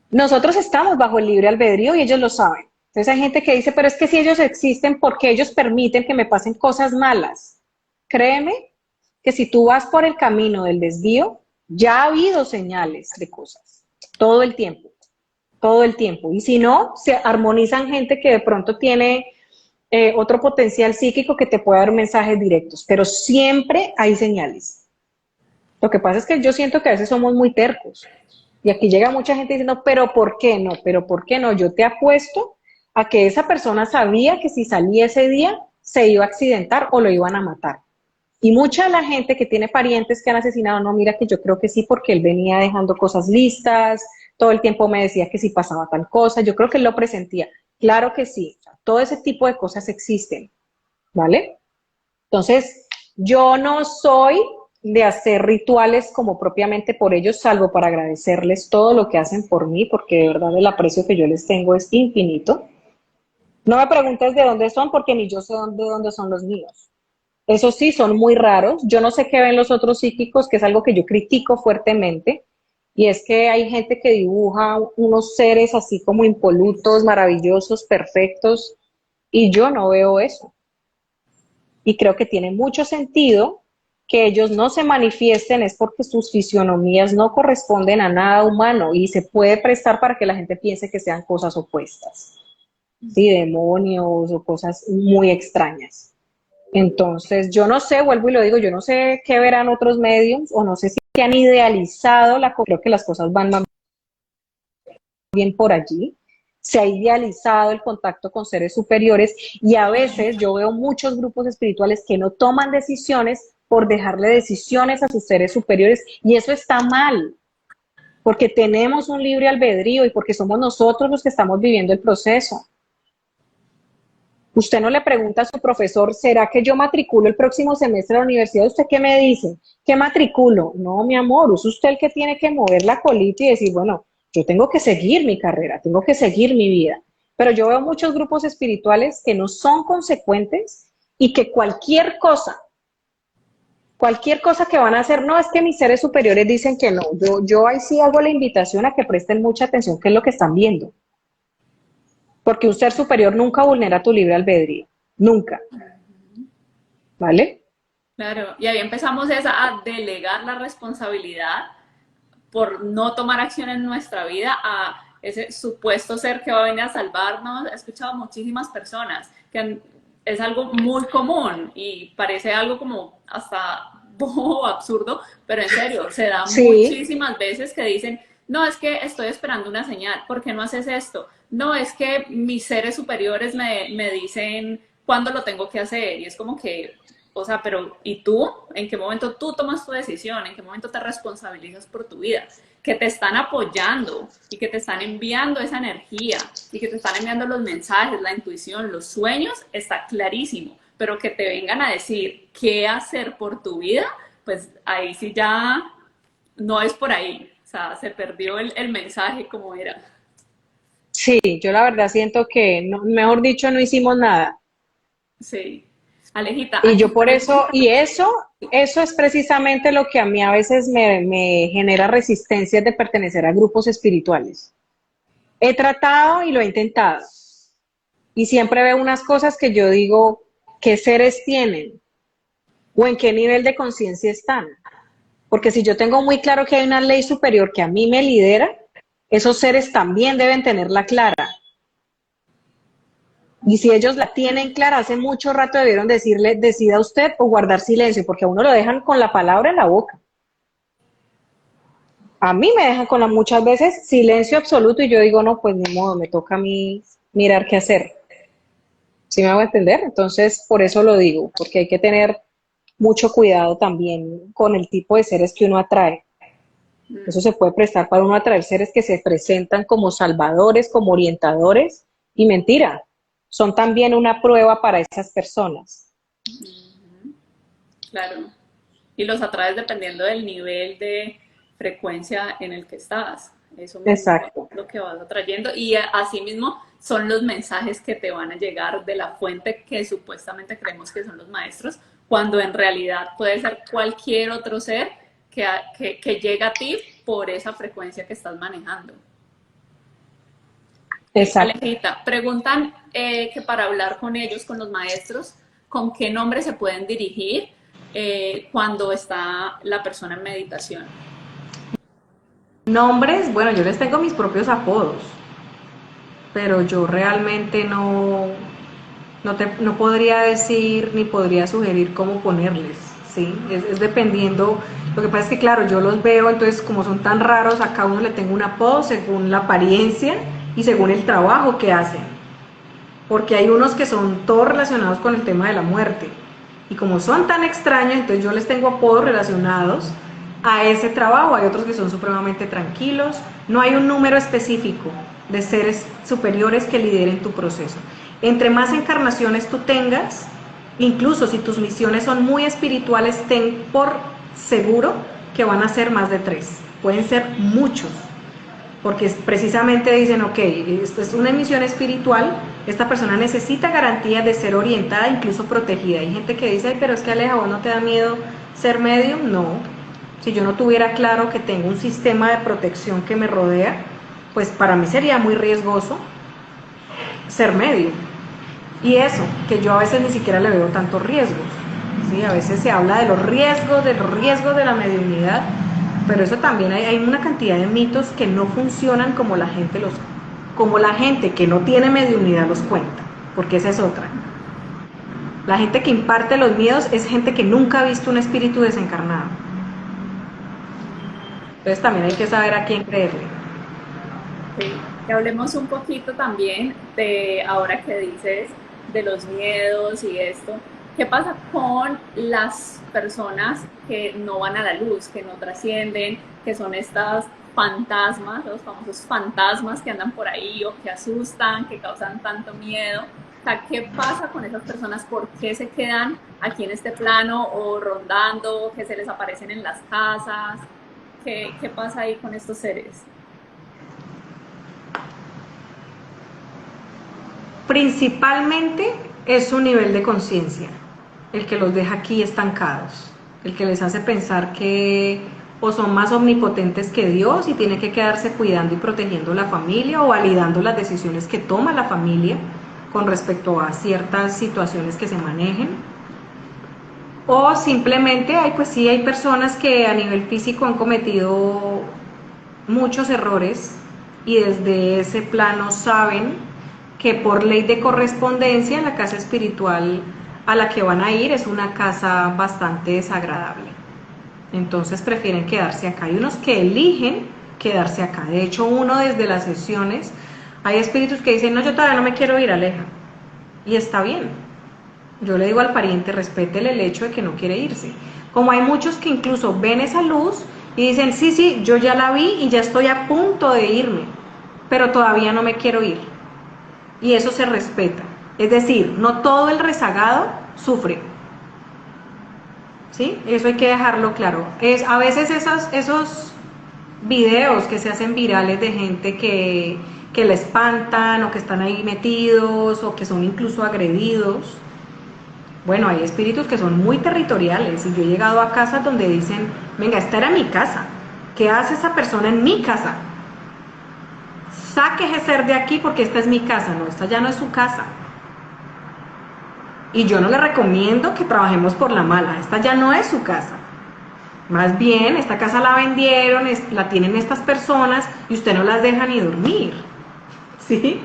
Nosotros estamos bajo el libre albedrío y ellos lo saben. Entonces hay gente que dice, pero es que si ellos existen, ¿por qué ellos permiten que me pasen cosas malas? Créeme que si tú vas por el camino del desvío, ya ha habido señales de cosas, todo el tiempo, todo el tiempo. Y si no, se armonizan gente que de pronto tiene otro potencial psíquico que te puede dar mensajes directos, pero siempre hay señales. Lo que pasa es que yo siento que a veces somos muy tercos. Y aquí llega mucha gente diciendo, pero ¿por qué no? Pero ¿por qué no? Yo te apuesto a que esa persona sabía que si salía ese día se iba a accidentar o lo iban a matar. Y mucha de la gente que tiene parientes que han asesinado, no, mira que yo creo que sí, porque él venía dejando cosas listas, todo el tiempo me decía que si pasaba tal cosa, yo creo que él lo presentía. Claro que sí, todo ese tipo de cosas existen, ¿vale? Entonces, yo no soy de hacer rituales como propiamente por ellos, salvo para agradecerles todo lo que hacen por mí, porque de verdad el aprecio que yo les tengo es infinito. No me preguntes de dónde son, porque ni yo sé de dónde son los míos. Eso sí, son muy raros. Yo no sé qué ven los otros psíquicos, que es algo que yo critico fuertemente. Y es que hay gente que dibuja unos seres así como impolutos, maravillosos, perfectos, y yo no veo eso. Y creo que tiene mucho sentido que ellos no se manifiesten, es porque sus fisionomías no corresponden a nada humano y se puede prestar para que la gente piense que sean cosas opuestas, ¿sí? Demonios o cosas muy extrañas. Entonces, yo no sé, vuelvo y lo digo, yo no sé qué verán otros medios o no sé si han idealizado creo que las cosas van más bien por allí. Se ha idealizado el contacto con seres superiores y a veces yo veo muchos grupos espirituales que no toman decisiones por dejarle decisiones a sus seres superiores y eso está mal, porque tenemos un libre albedrío y porque somos nosotros los que estamos viviendo el proceso. Usted no le pregunta a su profesor, ¿será que yo matriculo el próximo semestre a la universidad? ¿Usted qué me dice? ¿Qué matriculo? No, mi amor, es usted el que tiene que mover la colita y decir, bueno, yo tengo que seguir mi carrera, tengo que seguir mi vida. Pero yo veo muchos grupos espirituales que no son consecuentes y que cualquier cosa que van a hacer, no, es que mis seres superiores dicen que no. Yo ahí sí hago la invitación a que presten mucha atención qué es lo que están viendo. Porque un ser superior nunca vulnera tu libre albedrío, nunca, ¿vale? Claro, y ahí empezamos a delegar la responsabilidad por no tomar acción en nuestra vida a ese supuesto ser que va a venir a salvarnos. He escuchado muchísimas personas que es algo muy común y parece algo como hasta bobo, absurdo, pero en serio, se da Sí, muchísimas veces que dicen, No, es que estoy esperando una señal. ¿Por qué no haces esto? No, es que mis seres superiores me dicen cuándo lo tengo que hacer. Y es como que, o sea, pero ¿y tú? ¿En qué momento tú tomas tu decisión? ¿En qué momento te responsabilizas por tu vida? Que te están apoyando y que te están enviando esa energía y que te están enviando los mensajes, la intuición, los sueños, está clarísimo. Pero que te vengan a decir qué hacer por tu vida, pues ahí sí ya no es por ahí. O sea, se perdió el mensaje como era. Sí, yo la verdad siento que, mejor dicho, no hicimos nada. Sí. Alejita, Y aquí yo por pregunta. eso, eso es precisamente lo que a mí a veces me genera resistencia de pertenecer a grupos espirituales. He tratado y lo he intentado. Y siempre veo unas cosas que yo digo, ¿qué seres tienen? ¿O en qué nivel de conciencia están? Porque si yo tengo muy claro que hay una ley superior que a mí me lidera, esos seres también deben tenerla clara. Y si ellos la tienen clara, hace mucho rato debieron decirle, decida usted o guardar silencio, porque a uno lo dejan con la palabra en la boca. A mí me dejan con la muchas veces silencio absoluto y yo digo, no, pues ni modo, me toca a mí mirar qué hacer. ¿Sí me hago entender? Entonces, por eso lo digo, porque hay que tener mucho cuidado también con el tipo de seres que uno atrae. Eso se puede prestar para uno atraer seres que se presentan como salvadores, como orientadores, y mentira, son también una prueba para esas personas. Claro. Y los atraes dependiendo del nivel de frecuencia en el que estás. Eso mismo Exacto, es lo que vas atrayendo. Y así mismo son los mensajes que te van a llegar de la fuente que supuestamente creemos que son los maestros, cuando en realidad puede ser cualquier otro ser que llega a ti por esa frecuencia que estás manejando. exacto. Alejita, preguntan que para hablar con ellos, con los maestros, ¿con qué nombre se pueden dirigir cuando está la persona en meditación? Nombres, bueno, yo les tengo mis propios apodos, pero yo realmente no podría decir ni podría sugerir cómo ponerles, ¿sí? Es dependiendo, lo que pasa es que claro, yo los veo, entonces como son tan raros, a cada uno le tengo un apodo según la apariencia y según el trabajo que hacen, porque hay unos que son todos relacionados con el tema de la muerte, y como son tan extraños, entonces yo les tengo apodos relacionados a ese trabajo. Hay otros que son supremamente tranquilos, no hay un número específico de seres superiores que lideren tu proceso. Entre más encarnaciones tú tengas, incluso si tus misiones son muy espirituales, ten por seguro que van a ser más de 3, pueden ser muchos, porque precisamente dicen, ok, esto es una misión espiritual, esta persona necesita garantía de ser orientada, incluso protegida. Hay gente que dice, pero es que Aleja, ¿vos no te da miedo ser medium? No, si yo no tuviera claro que tengo un sistema de protección que me rodea, pues para mí sería muy riesgoso ser medium. Y eso, que yo a veces ni siquiera le veo tantos riesgos. ¿Sí? A veces se habla de los riesgos de la mediunidad, pero eso también hay una cantidad de mitos que no funcionan como la gente que no tiene mediunidad los cuenta, porque esa es otra. La gente que imparte los miedos es gente que nunca ha visto un espíritu desencarnado. Entonces también hay que saber a quién creerle. Sí. Que hablemos un poquito también de, ahora que dices, de los miedos y esto. ¿Qué pasa con las personas que no van a la luz, que no trascienden, que son estas fantasmas, los famosos fantasmas que andan por ahí o que asustan, que causan tanto miedo? O sea, ¿qué pasa con esas personas? ¿Por qué se quedan aquí en este plano o rondando, que se les aparecen en las casas? ¿Qué pasa ahí con estos seres? Principalmente es su nivel de conciencia, el que los deja aquí estancados, el que les hace pensar que o son más omnipotentes que Dios y tienen que quedarse cuidando y protegiendo la familia o validando las decisiones que toma la familia con respecto a ciertas situaciones que se manejen. O simplemente pues sí, hay personas que a nivel físico han cometido muchos errores y desde ese plano saben que por ley de correspondencia la casa espiritual a la que van a ir es una casa bastante desagradable. Entonces prefieren quedarse acá. Hay unos que eligen quedarse acá. De hecho, uno desde las sesiones, hay espíritus que dicen, no, yo todavía no me quiero ir, Aleja. Y está bien. Yo le digo al pariente, respétele el hecho de que no quiere irse. Como hay muchos que incluso ven esa luz y dicen, sí, sí, yo ya la vi y ya estoy a punto de irme, pero todavía no me quiero ir. Y eso se respeta. Es decir, no todo el rezagado sufre. ¿Sí? Eso hay que dejarlo claro. A veces esos videos que se hacen virales de gente que le espantan o que están ahí metidos o que son incluso agredidos. Bueno, hay espíritus que son muy territoriales y yo he llegado a casas donde dicen, venga, esta era mi casa. ¿Qué hace esa persona en mi casa? Saque ese ser de aquí porque esta es mi casa. No, esta ya no es su casa. Y yo no le recomiendo que trabajemos por la mala. Esta ya no es su casa. Más bien, esta casa la vendieron, la tienen estas personas y usted no las deja ni dormir. ¿Sí?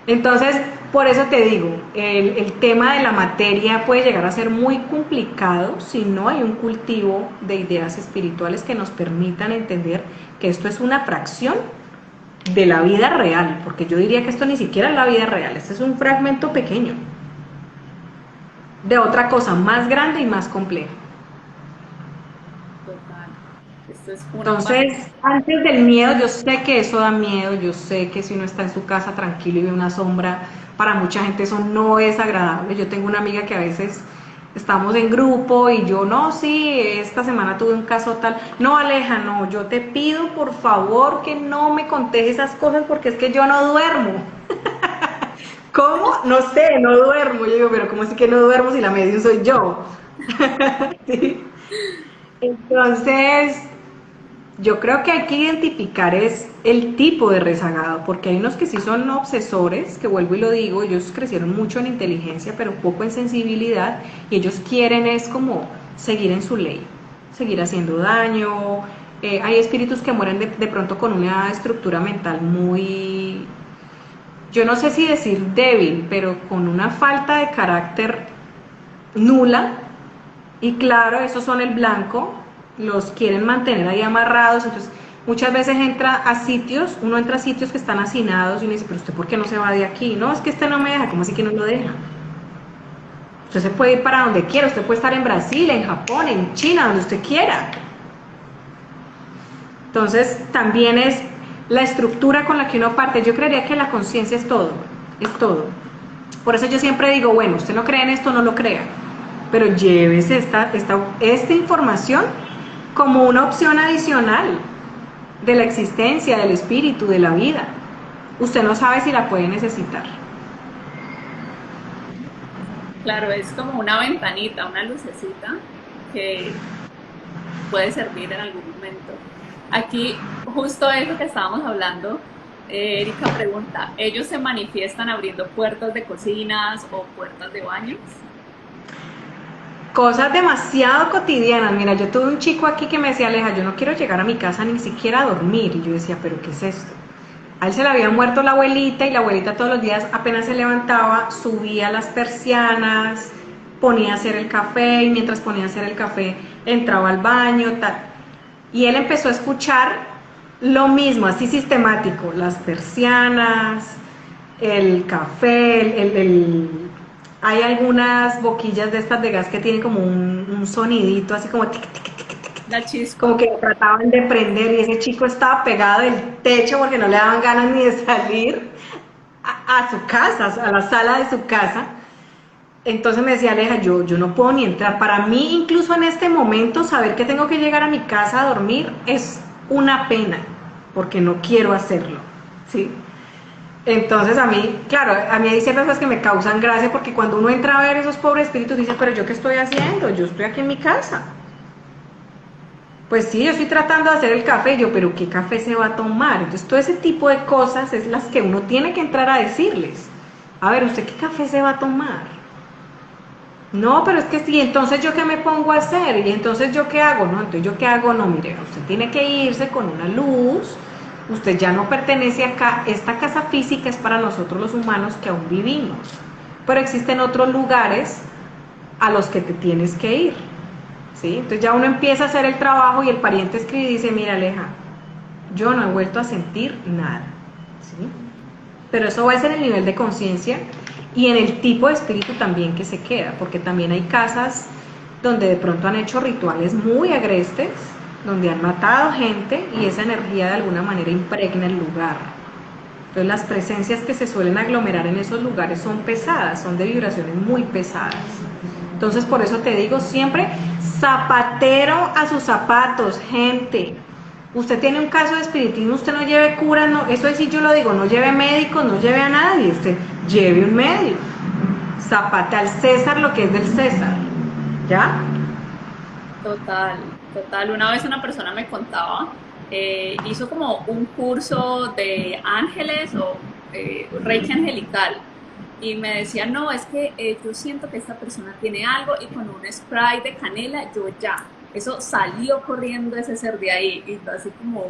Entonces, por eso te digo, el tema de la materia puede llegar a ser muy complicado si no hay un cultivo de ideas espirituales que nos permitan entender que esto es una fracción de la vida real, porque yo diría que esto ni siquiera es la vida real, este es un fragmento pequeño de otra cosa más grande y más compleja. Total. Esto es una Entonces, parte. antes del miedo, yo sé que eso da miedo, yo sé que si uno está en su casa tranquilo y ve una sombra, para mucha gente eso no es agradable. Yo tengo una amiga que a veces estamos en grupo y yo, no, sí, esta semana tuve un caso tal, no, Aleja, no, yo te pido por favor que no me contes esas cosas porque es que yo no duermo. ¿Cómo? No sé, no duermo. Yo digo, pero ¿cómo así que no duermo si la medium soy yo? ¿Sí? Entonces, yo creo que hay que identificar es el tipo de rezagado, porque hay unos que sí son obsesores, que vuelvo y lo digo, ellos crecieron mucho en inteligencia, pero poco en sensibilidad, y ellos quieren es como seguir en su ley, seguir haciendo daño. Hay espíritus que mueren de pronto con una estructura mental muy, yo no sé si decir débil, pero con una falta de carácter nula, y claro, esos son el blanco, los quieren mantener ahí amarrados, entonces muchas veces uno entra a sitios que están hacinados y uno dice, pero usted ¿por qué no se va de aquí? No, es que este no me deja, ¿cómo así que no lo deja? Usted se puede ir para donde quiera, usted puede estar en Brasil, en Japón, en China, donde usted quiera. Entonces también es la estructura con la que uno parte. Yo creería que la conciencia es todo, es todo. Por eso yo siempre digo, bueno, usted no cree en esto, no lo crea, pero llévese esta información como una opción adicional de la existencia, del espíritu, de la vida. Usted no sabe si la puede necesitar. Claro, es como una ventanita, una lucecita que puede servir en algún momento. Aquí, justo eso que estábamos hablando, Erika pregunta, ¿ellos se manifiestan abriendo puertas de cocinas o puertas de baños? Cosas demasiado cotidianas. Mira, yo tuve un chico aquí que me decía, Aleja, yo no quiero llegar a mi casa ni siquiera a dormir. Y yo decía, ¿pero qué es esto? A él se le había muerto la abuelita y la abuelita todos los días apenas se levantaba, subía las persianas, ponía a hacer el café y mientras ponía a hacer el café entraba al baño, tal. Y él empezó a escuchar lo mismo, así sistemático, las persianas, el café, hay algunas boquillas de estas de gas que tienen como un sonidito, así como tic, tic, tic, tic, tic, La chispa. como que trataban de prender y ese chico estaba pegado del techo porque no le daban ganas ni de salir a su casa, a la sala de su casa. Entonces me decía, Aleja, yo no puedo ni entrar. Para mí, incluso en este momento, saber que tengo que llegar a mi casa a dormir es una pena, porque no quiero hacerlo, ¿sí? Entonces a mí, claro, a mí hay ciertas cosas que me causan gracia, porque cuando uno entra a ver esos pobres espíritus, dice, pero ¿yo qué estoy haciendo? Yo estoy aquí en mi casa. Pues sí, yo estoy tratando de hacer el café, yo, pero ¿qué café se va a tomar? Entonces todo ese tipo de cosas es las que uno tiene que entrar a decirles. A ver, ¿usted qué café se va a tomar? No, pero es que sí, entonces yo qué me pongo a hacer, y entonces yo qué hago, no, entonces yo qué hago, no, mire, usted tiene que irse con una luz, usted ya no pertenece acá, esta casa física es para nosotros los humanos que aún vivimos, pero existen otros lugares a los que te tienes que ir, ¿sí? Entonces ya uno empieza a hacer el trabajo y el pariente escribe y dice, mira Aleja, yo no he vuelto a sentir nada, ¿sí? Pero eso va a ser el nivel de conciencia y en el tipo de espíritu también que se queda, porque también hay casas donde de pronto han hecho rituales muy agrestes, donde han matado gente y esa energía de alguna manera impregna el lugar. Entonces las presencias que se suelen aglomerar en esos lugares son pesadas, son de vibraciones muy pesadas. Entonces por eso te digo siempre, zapatero a sus zapatos, gente. Usted tiene un caso de espiritismo, usted no lleve cura, no, eso es, si yo lo digo, no lleve médico, no lleve a nadie, usted lleve un medio. Zapate al César lo que es del César, ¿ya? Total, total. Una vez una persona me contaba, hizo como un curso de ángeles o Reiki angelical y me decía, no, es que yo siento que esta persona tiene algo y con un spray de canela yo ya, eso salió corriendo ese ser de ahí y así como,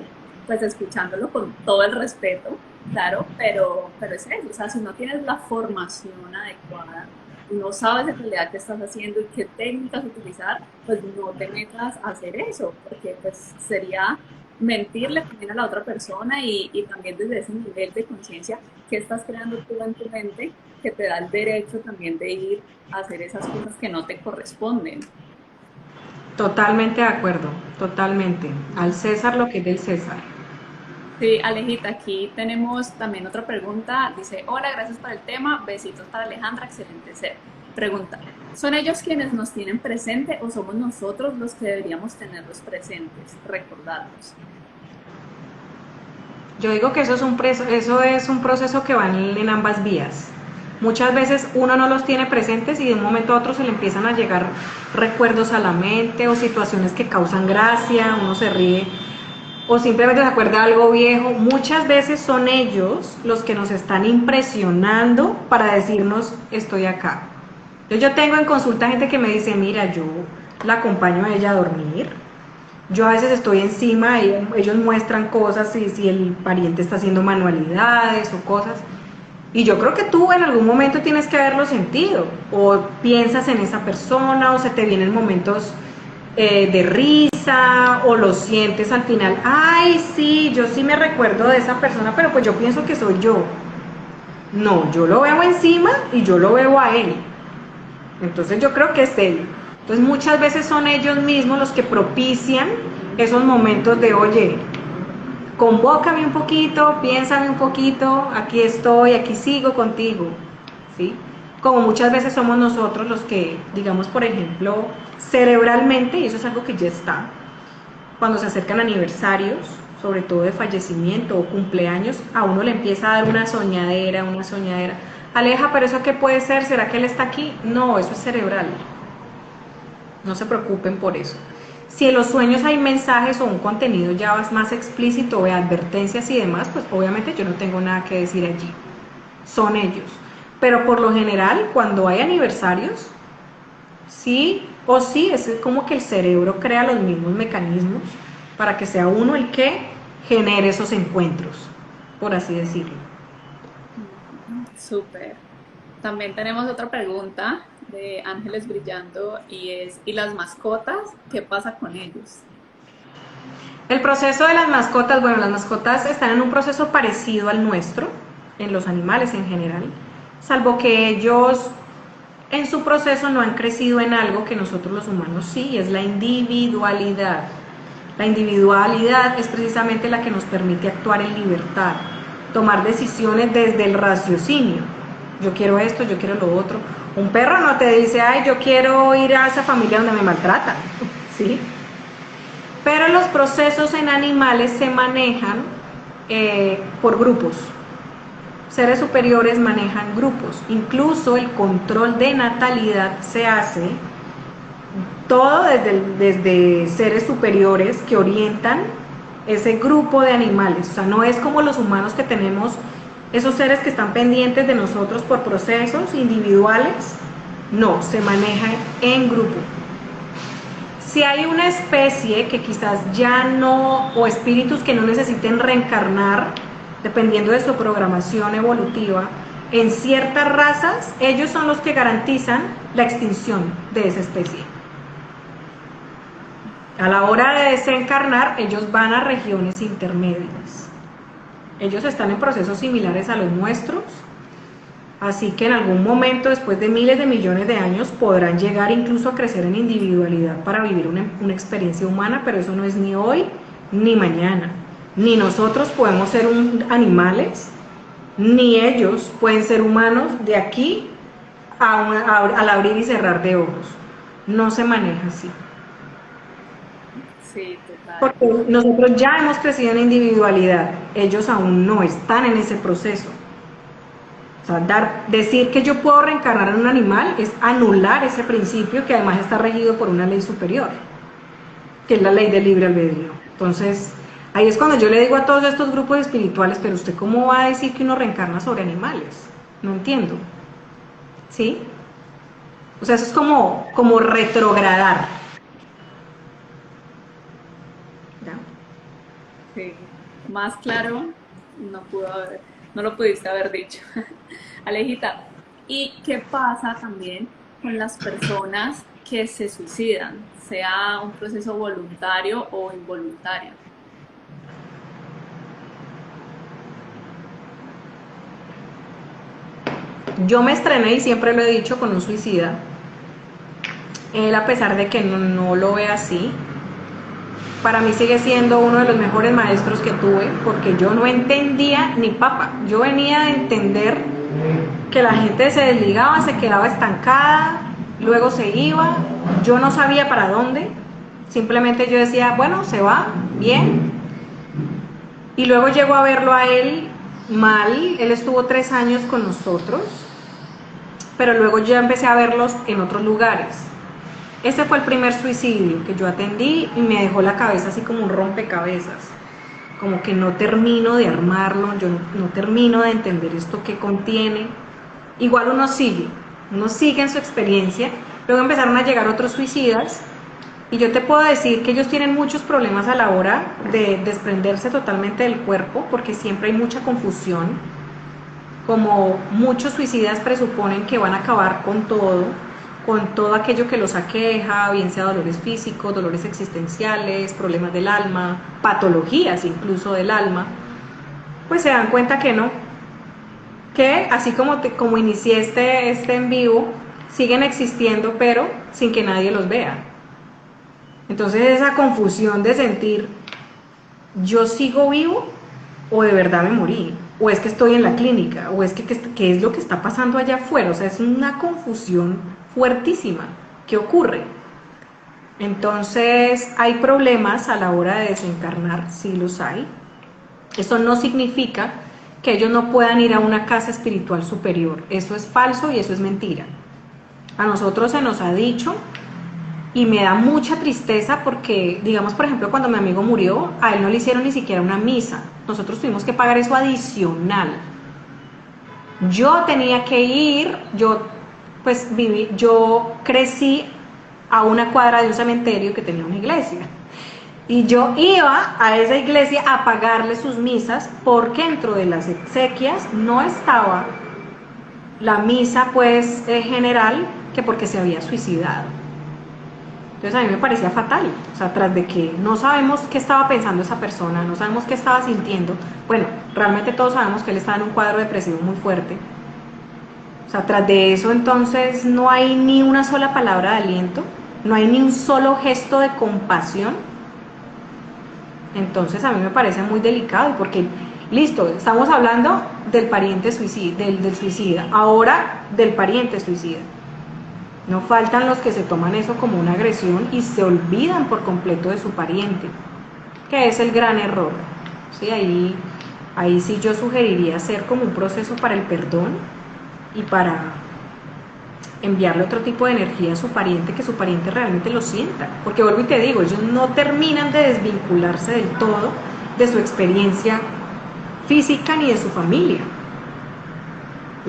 pues escuchándolo con todo el respeto, claro, pero es eso, o sea, si no tienes la formación adecuada, no sabes en realidad qué estás haciendo y qué técnicas utilizar, pues no te metas a hacer eso, porque pues sería mentirle también a la otra persona y también desde ese nivel de conciencia que estás creando tú en tu mente que te da el derecho también de ir a hacer esas cosas que no te corresponden. Totalmente de acuerdo, totalmente. Al César lo que es del César. Sí, Alejita, aquí tenemos también otra pregunta. Dice, hola, gracias por el tema. Besitos para Alejandra, excelente ser. Pregunta, ¿son ellos quienes nos tienen presente o somos nosotros los que deberíamos tenerlos presentes, recordarlos? Yo digo que eso es un proceso que va en ambas vías. Muchas veces uno no los tiene presentes y de un momento a otro se le empiezan a llegar recuerdos a la mente o situaciones que causan gracia, uno se ríe o simplemente se acuerda de algo viejo. Muchas veces son ellos los que nos están impresionando para decirnos estoy acá. Entonces yo tengo en consulta gente que me dice, mira, yo la acompaño a ella a dormir. Yo a veces estoy encima y ellos muestran cosas, si el pariente está haciendo manualidades o cosas. Y yo creo que tú en algún momento tienes que haberlo sentido, o piensas en esa persona, o se te vienen momentos de risa, o lo sientes al final, ay, sí, yo sí me recuerdo de esa persona, pero pues yo pienso que soy yo. No, yo lo veo encima y yo lo veo a él. Entonces yo creo que es él. Entonces muchas veces son ellos mismos los que propician esos momentos de, oye, convócame un poquito, piénsame un poquito, aquí estoy, aquí sigo contigo, ¿sí? Como muchas veces somos nosotros los que, digamos, por ejemplo, cerebralmente, y eso es algo que ya está, cuando se acercan aniversarios, sobre todo de fallecimiento o cumpleaños, a uno le empieza a dar una soñadera, una soñadera. Aleja, pero ¿eso qué puede ser? ¿Será que él está aquí? No, eso es cerebral. No se preocupen por eso. Si en los sueños hay mensajes o un contenido ya más explícito de advertencias y demás, pues obviamente yo no tengo nada que decir allí. Son ellos. Pero por lo general, cuando hay aniversarios, sí o sí, es como que el cerebro crea los mismos mecanismos para que sea uno el que genere esos encuentros, por así decirlo. Súper. También tenemos otra pregunta de Ángeles Brillando y es, ¿y las mascotas? ¿Qué pasa con ellos? El proceso de las mascotas, bueno, las mascotas están en un proceso parecido al nuestro, en los animales en general, salvo que ellos en su proceso no han crecido en algo que nosotros los humanos sí, y es la individualidad. La individualidad es precisamente la que nos permite actuar en libertad, tomar decisiones desde el raciocinio. Yo quiero esto, yo quiero lo otro. Un perro no te dice, ay, yo quiero ir a esa familia donde me maltratan, ¿sí? Pero los procesos en animales se manejan por grupos. Seres superiores manejan grupos. Incluso el control de natalidad se hace todo desde seres superiores que orientan ese grupo de animales. O sea, no es como los humanos que tenemos esos seres que están pendientes de nosotros por procesos individuales. No, se maneja en grupo. Si hay una especie que quizás ya no, o espíritus que no necesiten reencarnar, dependiendo de su programación evolutiva, en ciertas razas, ellos son los que garantizan la extinción de esa especie. A la hora de desencarnar, ellos van a regiones intermedias. Ellos están en procesos similares a los nuestros, así que en algún momento, después de miles de millones de años, podrán llegar incluso a crecer en individualidad para vivir una experiencia humana, pero eso no es ni hoy ni mañana. Ni nosotros podemos ser animales, ni ellos pueden ser humanos de aquí al abrir y cerrar de ojos. No se maneja así. Sí, total. Porque nosotros ya hemos crecido en individualidad, ellos aún no están en ese proceso. O sea, decir que yo puedo reencarnar en un animal es anular ese principio que además está regido por una ley superior, que es la ley del libre albedrío. Entonces, ahí es cuando yo le digo a todos estos grupos espirituales, pero usted cómo va a decir que uno reencarna sobre animales, no entiendo, ¿sí? O sea, eso es como retrogradar, ¿ya? Sí, más claro no lo pudiste haber dicho. Alejita, ¿y qué pasa también con las personas que se suicidan, sea un proceso voluntario o involuntario? Yo me estrené y siempre lo he dicho con un suicida. Él, a pesar de que no lo ve así, para mí sigue siendo uno de los mejores maestros que tuve, porque yo no entendía ni papa. Yo venía de entender que la gente se desligaba, se quedaba estancada, luego se iba, yo no sabía para dónde, simplemente yo decía, bueno, se va, bien, y luego llego a verlo a él mal. Él estuvo 3 años con nosotros, pero luego ya empecé a verlos en otros lugares. Este fue el primer suicidio que yo atendí y me dejó la cabeza así como un rompecabezas, como que no termino de armarlo, yo no termino de entender esto que contiene. Igual uno sigue en su experiencia. Luego empezaron a llegar otros suicidas y yo te puedo decir que ellos tienen muchos problemas a la hora de desprenderse totalmente del cuerpo, porque siempre hay mucha confusión. Como muchos suicidas presuponen que van a acabar con todo aquello que los aqueja, bien sea dolores físicos, dolores existenciales, problemas del alma, patologías incluso del alma, pues se dan cuenta que no, que así como inicié este en vivo, siguen existiendo, pero sin que nadie los vea. Entonces esa confusión de sentir, ¿yo sigo vivo o de verdad me morí? ¿O es que estoy en la clínica? ¿O es que qué es lo que está pasando allá afuera? O sea, es una confusión fuertísima. ¿Qué ocurre? Entonces hay problemas a la hora de desencarnar, sí los hay. Eso no significa que ellos no puedan ir a una casa espiritual superior. Eso es falso y eso es mentira. A nosotros se nos ha dicho, y me da mucha tristeza porque, digamos, por ejemplo, cuando mi amigo murió, a él no le hicieron ni siquiera una misa. Nosotros tuvimos que pagar eso adicional. Yo tenía que ir, yo crecí a una cuadra de un cementerio que tenía una iglesia. Y yo iba a esa iglesia a pagarle sus misas, porque dentro de las exequias no estaba la misa pues general, que porque se había suicidado. Entonces a mí me parecía fatal, o sea, tras de que no sabemos qué estaba pensando esa persona, no sabemos qué estaba sintiendo. Bueno, realmente todos sabemos que él estaba en un cuadro depresivo muy fuerte. O sea, tras de eso entonces no hay ni una sola palabra de aliento, no hay ni un solo gesto de compasión. Entonces a mí me parece muy delicado, porque listo, estamos hablando del pariente suicida, del suicida, ahora del pariente suicida. No faltan los que se toman eso como una agresión y se olvidan por completo de su pariente, que es el gran error. ¿Sí? Ahí sí yo sugeriría hacer como un proceso para el perdón y para enviarle otro tipo de energía a su pariente, que su pariente realmente lo sienta. Porque vuelvo y te digo, ellos no terminan de desvincularse del todo de su experiencia física ni de su familia.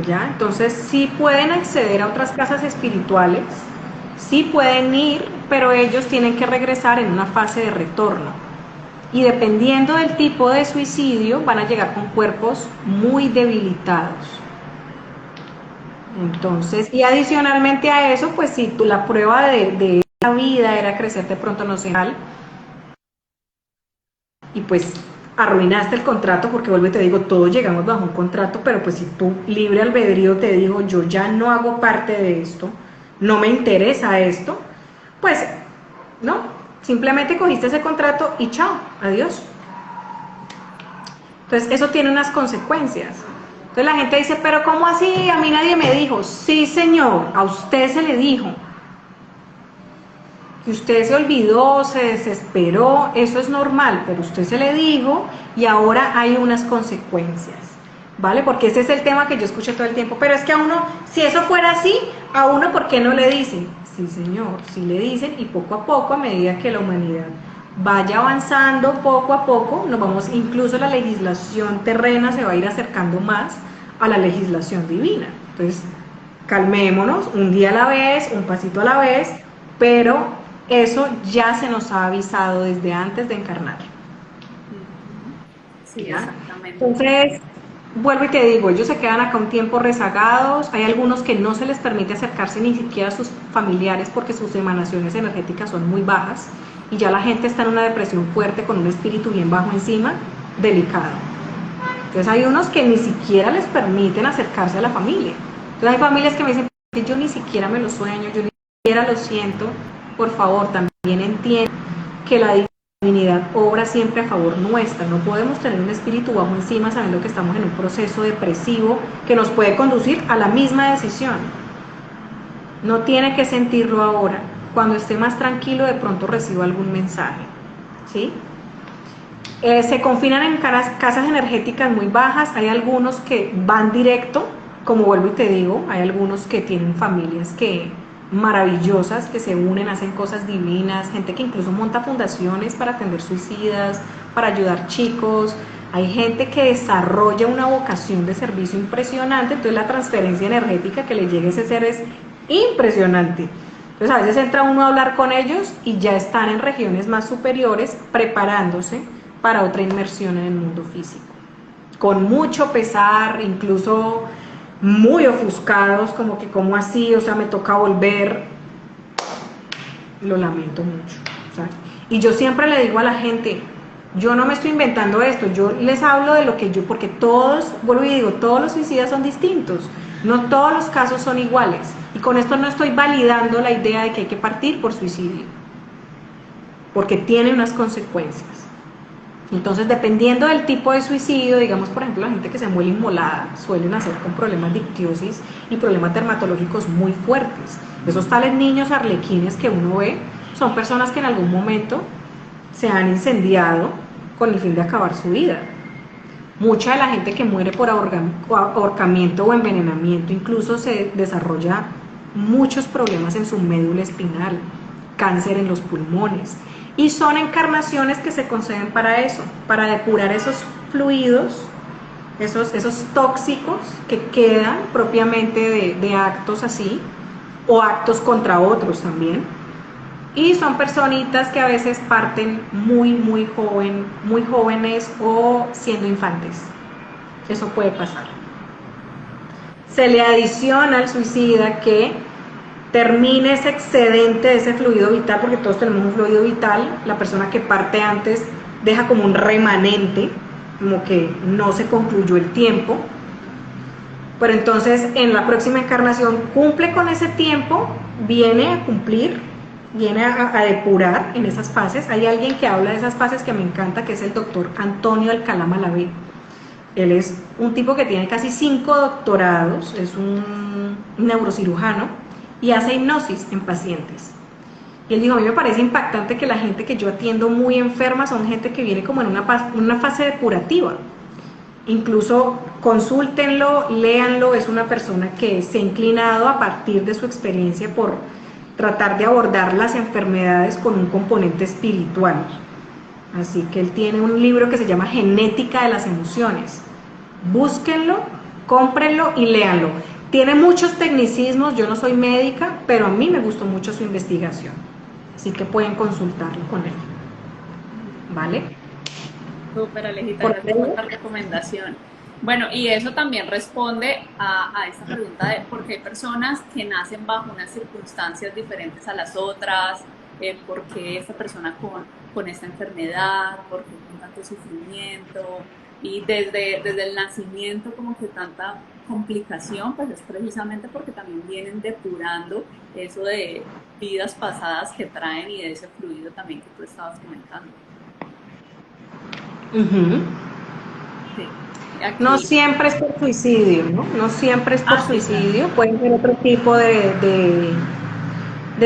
¿Ya? Entonces sí pueden acceder a otras casas espirituales, sí pueden ir, pero ellos tienen que regresar en una fase de retorno. Y dependiendo del tipo de suicidio, van a llegar con cuerpos muy debilitados. Entonces, y adicionalmente a eso, pues si la prueba de la vida era crecer de pronto emocional, y pues arruinaste el contrato, porque vuelvo y te digo, todos llegamos bajo un contrato, pero pues si tú libre albedrío te digo, yo ya no hago parte de esto, no me interesa esto, pues no, simplemente cogiste ese contrato y chao, adiós. Entonces eso tiene unas consecuencias. Entonces la gente dice, pero ¿cómo así? A mí nadie me dijo. Sí, señor, a usted se le dijo. Que usted se olvidó, se desesperó, eso es normal, pero usted se le dijo y ahora hay unas consecuencias, ¿vale? Porque ese es el tema que yo escuché todo el tiempo, pero es que a uno, si eso fuera así, a uno, ¿por qué no le dicen? Sí, señor, sí le dicen, y poco a poco, a medida que la humanidad vaya avanzando, poco a poco, nos vamos, incluso la legislación terrena se va a ir acercando más a la legislación divina. Entonces, calmémonos, un día a la vez, un pasito a la vez, pero eso ya se nos ha avisado desde antes de encarnar. Sí, ¿Ya? exactamente. Entonces, vuelvo y te digo, ellos se quedan acá un tiempo rezagados, hay algunos que no se les permite acercarse ni siquiera a sus familiares porque sus emanaciones energéticas son muy bajas y ya la gente está en una depresión fuerte con un espíritu bien bajo encima, delicado. Entonces hay unos que ni siquiera les permiten acercarse a la familia. Entonces hay familias que me dicen, yo ni siquiera me lo sueño, yo ni siquiera lo siento, por favor, también entiendo que la divinidad obra siempre a favor nuestra, no podemos tener un espíritu bajo encima sabiendo que estamos en un proceso depresivo que nos puede conducir a la misma decisión. No tiene que sentirlo ahora, cuando esté más tranquilo de pronto recibo algún mensaje, ¿sí? Se confinan en casas energéticas muy bajas, hay algunos que van directo, como vuelvo y te digo, hay algunos que tienen familias que maravillosas, que se unen, hacen cosas divinas, gente que incluso monta fundaciones para atender suicidas, para ayudar chicos, hay gente que desarrolla una vocación de servicio impresionante, entonces la transferencia energética que le llegue a ese ser es impresionante. Entonces a veces entra uno a hablar con ellos y ya están en regiones más superiores preparándose para otra inmersión en el mundo físico. Con mucho pesar, incluso muy ofuscados, como que como así, o sea, me toca volver, lo lamento mucho. ¿Sabes? Y yo siempre le digo a la gente, yo no me estoy inventando esto, yo les hablo de lo que yo, porque todos, vuelvo y digo, todos los suicidas son distintos, no todos los casos son iguales. Y con esto no estoy validando la idea de que hay que partir por suicidio, porque tiene unas consecuencias. Entonces, dependiendo del tipo de suicidio, digamos, por ejemplo, la gente que se muere inmolada suele nacer con problemas de ictiosis y problemas dermatológicos muy fuertes. Esos tales niños arlequines que uno ve son personas que en algún momento se han incendiado con el fin de acabar su vida. Mucha de la gente que muere por ahorcamiento o envenenamiento incluso se desarrolla muchos problemas en su médula espinal, cáncer en los pulmones. Y son encarnaciones que se conceden para eso, para depurar esos fluidos, esos tóxicos que quedan propiamente de actos así, o actos contra otros también. Y son personitas que a veces parten muy jóvenes o siendo infantes. Eso puede pasar. Se le adiciona al suicida que termine ese excedente de ese fluido vital, porque todos tenemos un fluido vital, la persona que parte antes deja como un remanente, como que no se concluyó el tiempo, pero entonces en la próxima encarnación cumple con ese tiempo, viene a cumplir, viene a depurar en esas fases. Hay alguien que habla de esas fases que me encanta, que es el doctor Antonio Alcalá Malavé. Él es un tipo que tiene casi 5 doctorados, es un neurocirujano, y hace hipnosis en pacientes. Y él dijo, a mí me parece impactante que la gente que yo atiendo muy enferma son gente que viene como en una fase depurativa. Incluso consúltenlo, léanlo, es una persona que se ha inclinado a partir de su experiencia por tratar de abordar las enfermedades con un componente espiritual. Así que él tiene un libro que se llama Genética de las Emociones. Búsquenlo, cómprenlo y léanlo. Tiene muchos tecnicismos, yo no soy médica, pero a mí me gustó mucho su investigación. Así que pueden consultarlo con él. ¿Vale? Súper, Alejita, gracias por la recomendación. Bueno, y eso también responde a esta pregunta de por qué hay personas que nacen bajo unas circunstancias diferentes a las otras, por qué esta persona con esta enfermedad, por qué con tanto sufrimiento, y desde el nacimiento como que tanta complicación, pues es precisamente porque también vienen depurando eso de vidas pasadas que traen y de ese fluido también que tú estabas comentando. Ujú. Sí, No aquí. siempre es por suicidio, ¿no? No siempre es por Ah, sí, claro. suicidio, pueden ser otro tipo de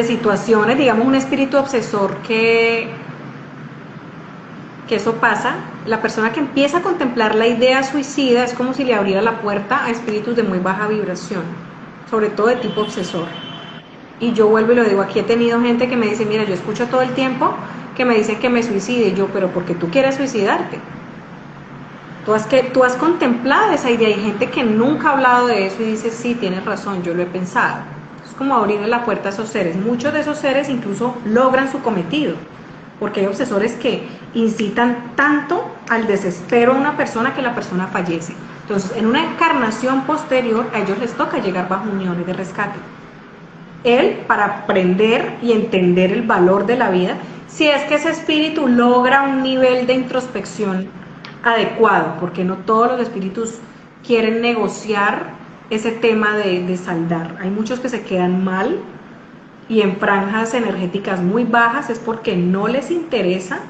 situaciones, digamos un espíritu obsesor que eso pasa. La persona que empieza a contemplar la idea suicida es como si le abriera la puerta a espíritus de muy baja vibración, sobre todo de tipo obsesor. Y yo vuelvo y lo digo, aquí he tenido gente que me dice, mira, yo escucho todo el tiempo que me dicen que me suicide, y yo, pero ¿por qué tú quieres suicidarte? Tú has contemplado esa idea, hay gente que nunca ha hablado de eso y dice, sí, tienes razón, yo lo he pensado. Es como abrirle la puerta a esos seres. Muchos de esos seres incluso logran su cometido, porque hay obsesores que incitan tanto al desespero a una persona que la persona fallece. Entonces, en una encarnación posterior, a ellos les toca llegar bajo uniones de rescate. Él, para aprender y entender el valor de la vida, si es que ese espíritu logra un nivel de introspección adecuado, porque no todos los espíritus quieren negociar ese tema de saldar. Hay muchos que se quedan mal y en franjas energéticas muy bajas es porque no les interesa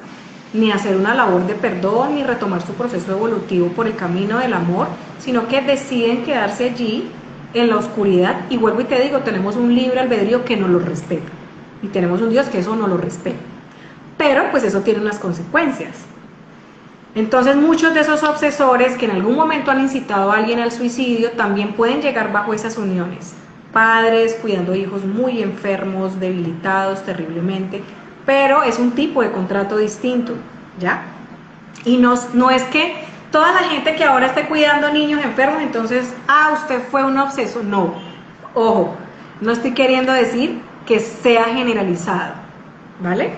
ni hacer una labor de perdón ni retomar su proceso evolutivo por el camino del amor, sino que deciden quedarse allí en la oscuridad. Y vuelvo y te digo, tenemos un libre albedrío que no lo respeta y tenemos un Dios que eso no lo respeta, pero pues eso tiene unas consecuencias. Entonces muchos de esos obsesores que en algún momento han incitado a alguien al suicidio también pueden llegar bajo esas uniones. Padres cuidando hijos muy enfermos, debilitados terriblemente, pero es un tipo de contrato distinto, ¿ya? Y no es que toda la gente que ahora esté cuidando niños enfermos, entonces, usted fue un obseso. No, ojo, no estoy queriendo decir que sea generalizado, ¿vale?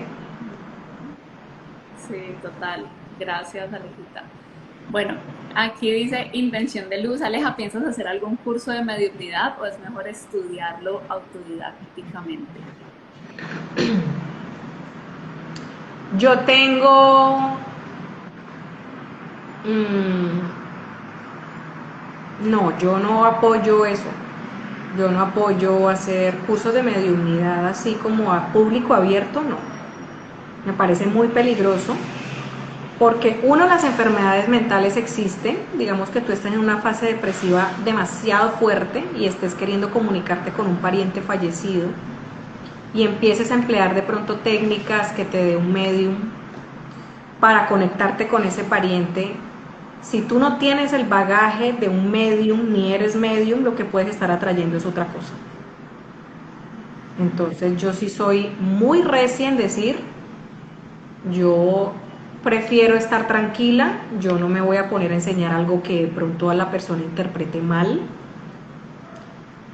Sí, total. Gracias, Alejita. Bueno, aquí dice Invención de Luz. Aleja, ¿piensas hacer algún curso de mediunidad o es mejor estudiarlo autodidácticamente? Yo tengo Mm, no, yo no apoyo eso. Yo no apoyo hacer cursos de mediunidad así como a público abierto, no. Me parece muy peligroso porque uno, las enfermedades mentales existen, digamos que tú estés en una fase depresiva demasiado fuerte y estés queriendo comunicarte con un pariente fallecido y empieces a emplear de pronto técnicas que te dé un medium para conectarte con ese pariente. Si tú no tienes el bagaje de un medium, ni eres medium, lo que puedes estar atrayendo es otra cosa. Entonces yo sí soy muy recia en decir, yo prefiero estar tranquila, yo no me voy a poner a enseñar algo que de pronto a la persona interprete mal.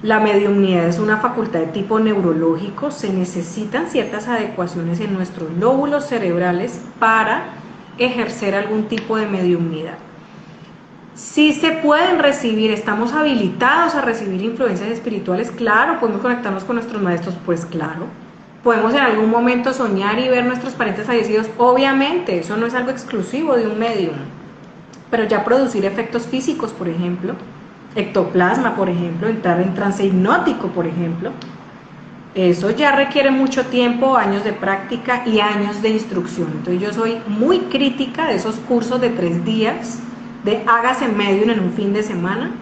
La mediumnidad es una facultad de tipo neurológico, se necesitan ciertas adecuaciones en nuestros lóbulos cerebrales para ejercer algún tipo de mediumnidad. Sí se pueden recibir, estamos habilitados a recibir influencias espirituales, claro, podemos conectarnos con nuestros maestros, pues claro. Podemos en algún momento soñar y ver nuestros parientes fallecidos, obviamente, eso no es algo exclusivo de un medium, pero ya producir efectos físicos, por ejemplo, ectoplasma, por ejemplo, entrar en trance hipnótico, por ejemplo, eso ya requiere mucho tiempo, años de práctica y años de instrucción. Entonces yo soy muy crítica de esos cursos de 3 días, de hágase medium en un fin de semana.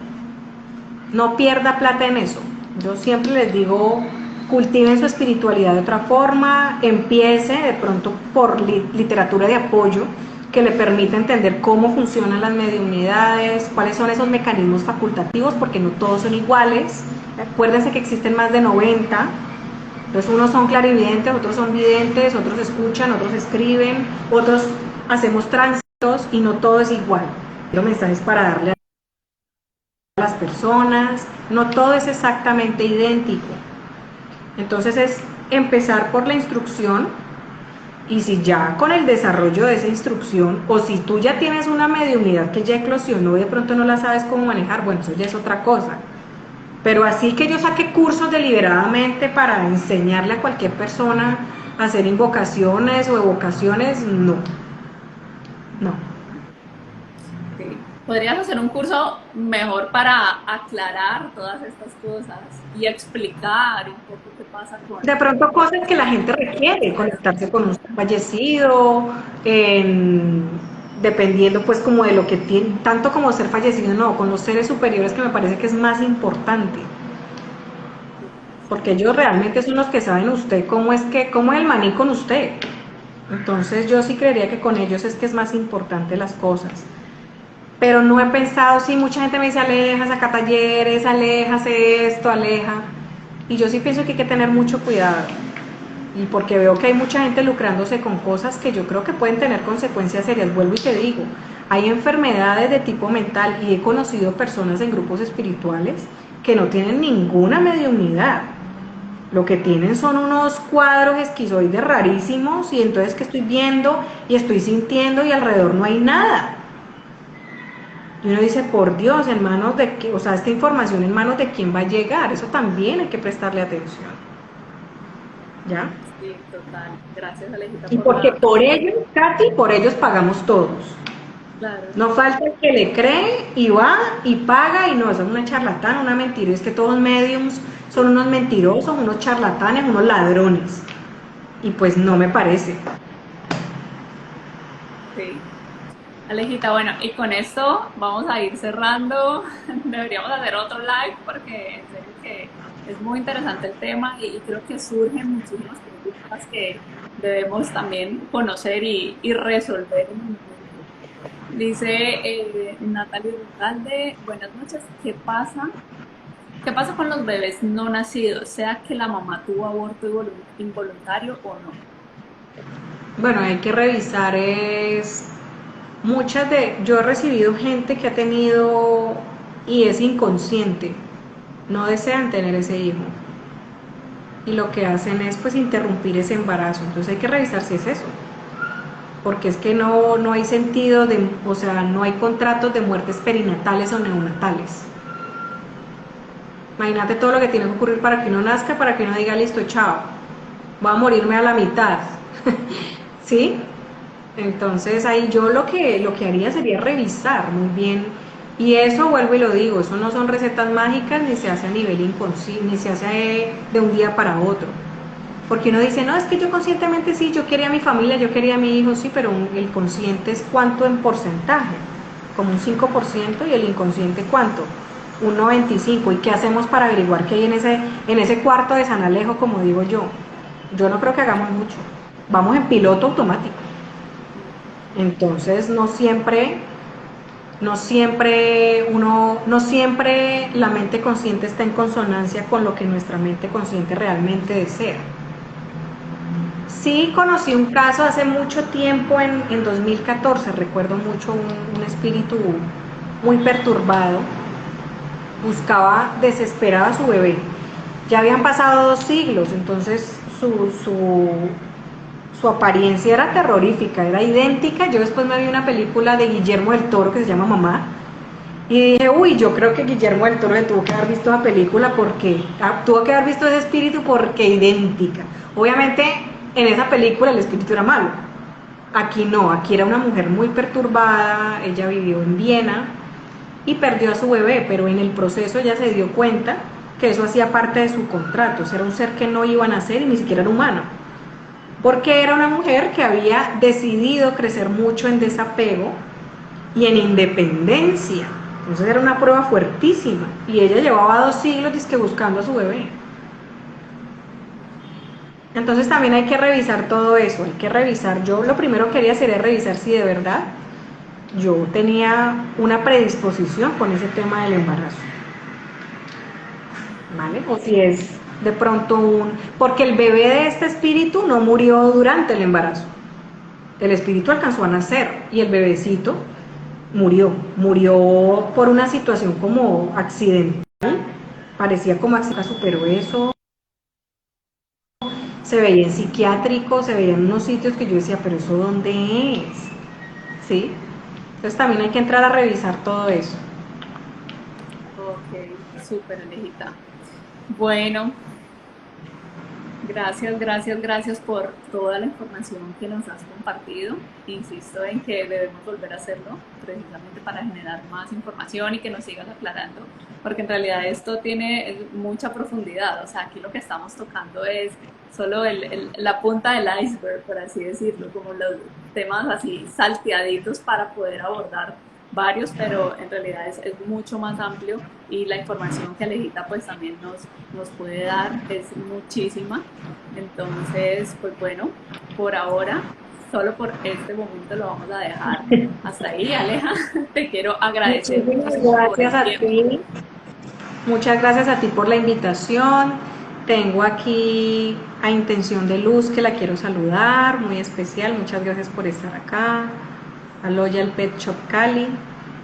No pierda plata en eso. Yo siempre les digo, cultiven su espiritualidad de otra forma, empiece de pronto por literatura de apoyo que le permita entender cómo funcionan las mediunidades, cuáles son esos mecanismos facultativos, porque no todos son iguales. Acuérdense que existen más de 90. Entonces unos son clarividentes, otros son videntes, otros escuchan, otros escriben, otros hacemos tránsitos y no todo es igual. Los mensajes para darle a las personas, no todo es exactamente idéntico. Entonces es empezar por la instrucción y si ya con el desarrollo de esa instrucción o si tú ya tienes una mediunidad que ya eclosionó y de pronto no la sabes cómo manejar, bueno, eso ya es otra cosa. Pero así que yo saque cursos deliberadamente para enseñarle a cualquier persona hacer invocaciones o evocaciones, no, no. Sí. Podrías hacer un curso mejor para aclarar todas estas cosas y explicar un poco qué pasa De pronto con cosas que la gente requiere, eso. conectarse con un ser fallecido, dependiendo pues como de lo que tiene, tanto como ser fallecido, no, con los seres superiores que me parece que es más importante, porque Sí, ellos realmente son los que saben usted cómo es el maní con usted. Entonces yo sí creería que con ellos es que es más importante las cosas. Pero no he pensado, sí, mucha gente me dice, aleja, saca talleres, aleja, esto, aleja. Y yo sí pienso que hay que tener mucho cuidado. Y porque veo que hay mucha gente lucrándose con cosas que yo creo que pueden tener consecuencias serias. Vuelvo y te digo, hay enfermedades de tipo mental y he conocido personas en grupos espirituales que no tienen ninguna mediunidad. Lo que tienen son unos cuadros esquizoides rarísimos y entonces que estoy viendo y estoy sintiendo y alrededor no hay nada. Y uno dice, por Dios, en manos de qué, o sea, esta información en manos de quién va a llegar, eso también hay que prestarle atención, ¿ya? sí, total. Gracias, Alejita, Y por porque la... por ellos, Katy, por ellos pagamos todos. Claro, No falta el que le cree y va y paga y no, eso es una charlatana, una mentira. Es que todos mediums son unos mentirosos, unos charlatanes, unos ladrones. Y pues no me parece. sí. Alejita, bueno, y con esto vamos a ir cerrando. Deberíamos hacer otro live porque en serio que es muy interesante el tema y creo que surgen muchísimas preguntas que debemos también conocer y resolver en el momento. Dice Natalie Recalde, buenas noches, ¿qué pasa? ¿Qué pasa con los bebés no nacidos, sea que la mamá tuvo aborto involuntario o no? Bueno, hay que revisar yo he recibido gente que ha tenido y es inconsciente, no desean tener ese hijo. Y lo que hacen es pues interrumpir ese embarazo. Entonces hay que revisar si es eso. Porque es que no hay sentido de, o sea, no hay contratos de muertes perinatales o neonatales. Imagínate todo lo que tiene que ocurrir para que uno nazca, para que uno diga, listo, chao, voy a morirme a la mitad. ¿Sí? Entonces ahí yo lo que haría sería revisar muy bien. Y eso vuelvo y lo digo, eso no son recetas mágicas ni se hace a nivel inconsciente, ni se hace de un día para otro. Porque uno dice, no, es que yo conscientemente sí, yo quería a mi familia, yo quería a mi hijo, sí, pero el consciente es cuánto en porcentaje, como un 5% y el inconsciente cuánto, un 95%. ¿Y qué hacemos para averiguar qué hay en ese cuarto de San Alejo, como digo yo? Yo no creo que hagamos mucho, vamos en piloto automático. Entonces no siempre la mente consciente está en consonancia con lo que nuestra mente consciente realmente desea. Sí, conocí un caso hace mucho tiempo, en 2014, recuerdo mucho un espíritu muy perturbado, buscaba desesperada a su bebé. Ya habían pasado 2 siglos, entonces su apariencia era terrorífica, era idéntica. Yo después me vi una película de Guillermo del Toro que se llama Mamá, y dije, uy, yo creo que Guillermo del Toro le tuvo que haber visto la película porque tuvo que haber visto ese espíritu porque idéntica. Obviamente en esa película el espíritu era malo. Aquí no, aquí era una mujer muy perturbada, ella vivió en Viena y perdió a su bebé, pero en el proceso ella se dio cuenta que eso hacía parte de su contrato, o sea, era un ser que no iba a nacer y ni siquiera era humano, porque era una mujer que había decidido crecer mucho en desapego y en independencia. Entonces era una prueba fuertísima. Y ella llevaba 2 siglos dizque buscando a su bebé. Entonces también hay que revisar todo eso. Hay que revisar. Yo lo primero que quería sería revisar si de verdad yo tenía una predisposición con ese tema del embarazo. ¿Vale? O si es de pronto porque el bebé de este espíritu no murió durante el embarazo. El espíritu alcanzó a nacer y el bebecito murió por una situación como accidental, parecía como accidental, superó eso, se veía en psiquiátrico, se veía en unos sitios que yo decía, pero ¿eso dónde es? ¿Sí? Entonces también hay que entrar a revisar todo eso. Ok, súper, Alejita. Bueno, Gracias, gracias, gracias por toda la información que nos has compartido. Insisto en que debemos volver a hacerlo precisamente para generar más información y que nos sigas aclarando, porque en realidad esto tiene mucha profundidad. O sea, aquí lo que estamos tocando es solo la punta del iceberg, por así decirlo, como los temas así salteaditos para poder abordar varios, pero en realidad es mucho más amplio y la información que Alejita pues también nos puede dar es muchísima. Entonces, pues bueno, por ahora, solo por este momento lo vamos a dejar hasta ahí. Aleja, te quiero agradecer Muchísimas muchísimo por gracias el a tiempo. ti. Muchas gracias a ti por la invitación. Tengo aquí a Intención de Luz que la quiero saludar, muy especial. Muchas gracias por estar acá. A Loyal Pet Shop Cali,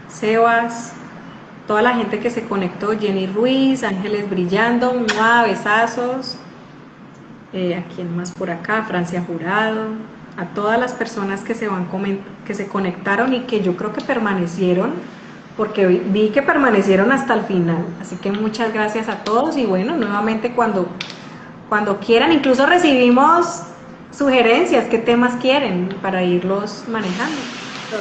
Sebas, toda la gente que se conectó, Jenny Ruiz, Ángeles Brillando, besazos. ¿A quién más por acá? Francia Jurado, a todas las personas que que se conectaron y que yo creo que permanecieron, porque vi que permanecieron hasta el final. Así que muchas gracias a todos y bueno, nuevamente cuando quieran, incluso recibimos sugerencias, qué temas quieren para irlos manejando.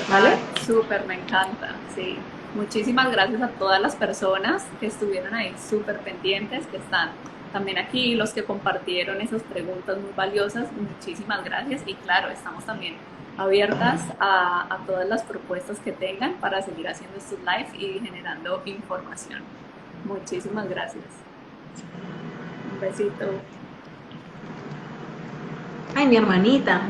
¿Vale? Total, súper, me encanta, sí. Muchísimas gracias a todas las personas que estuvieron ahí súper pendientes, que están también aquí, los que compartieron esas preguntas muy valiosas, muchísimas gracias. Y claro, estamos también abiertas a todas las propuestas que tengan para seguir haciendo estos live y generando información. Muchísimas gracias. Un besito. Ay, mi hermanita.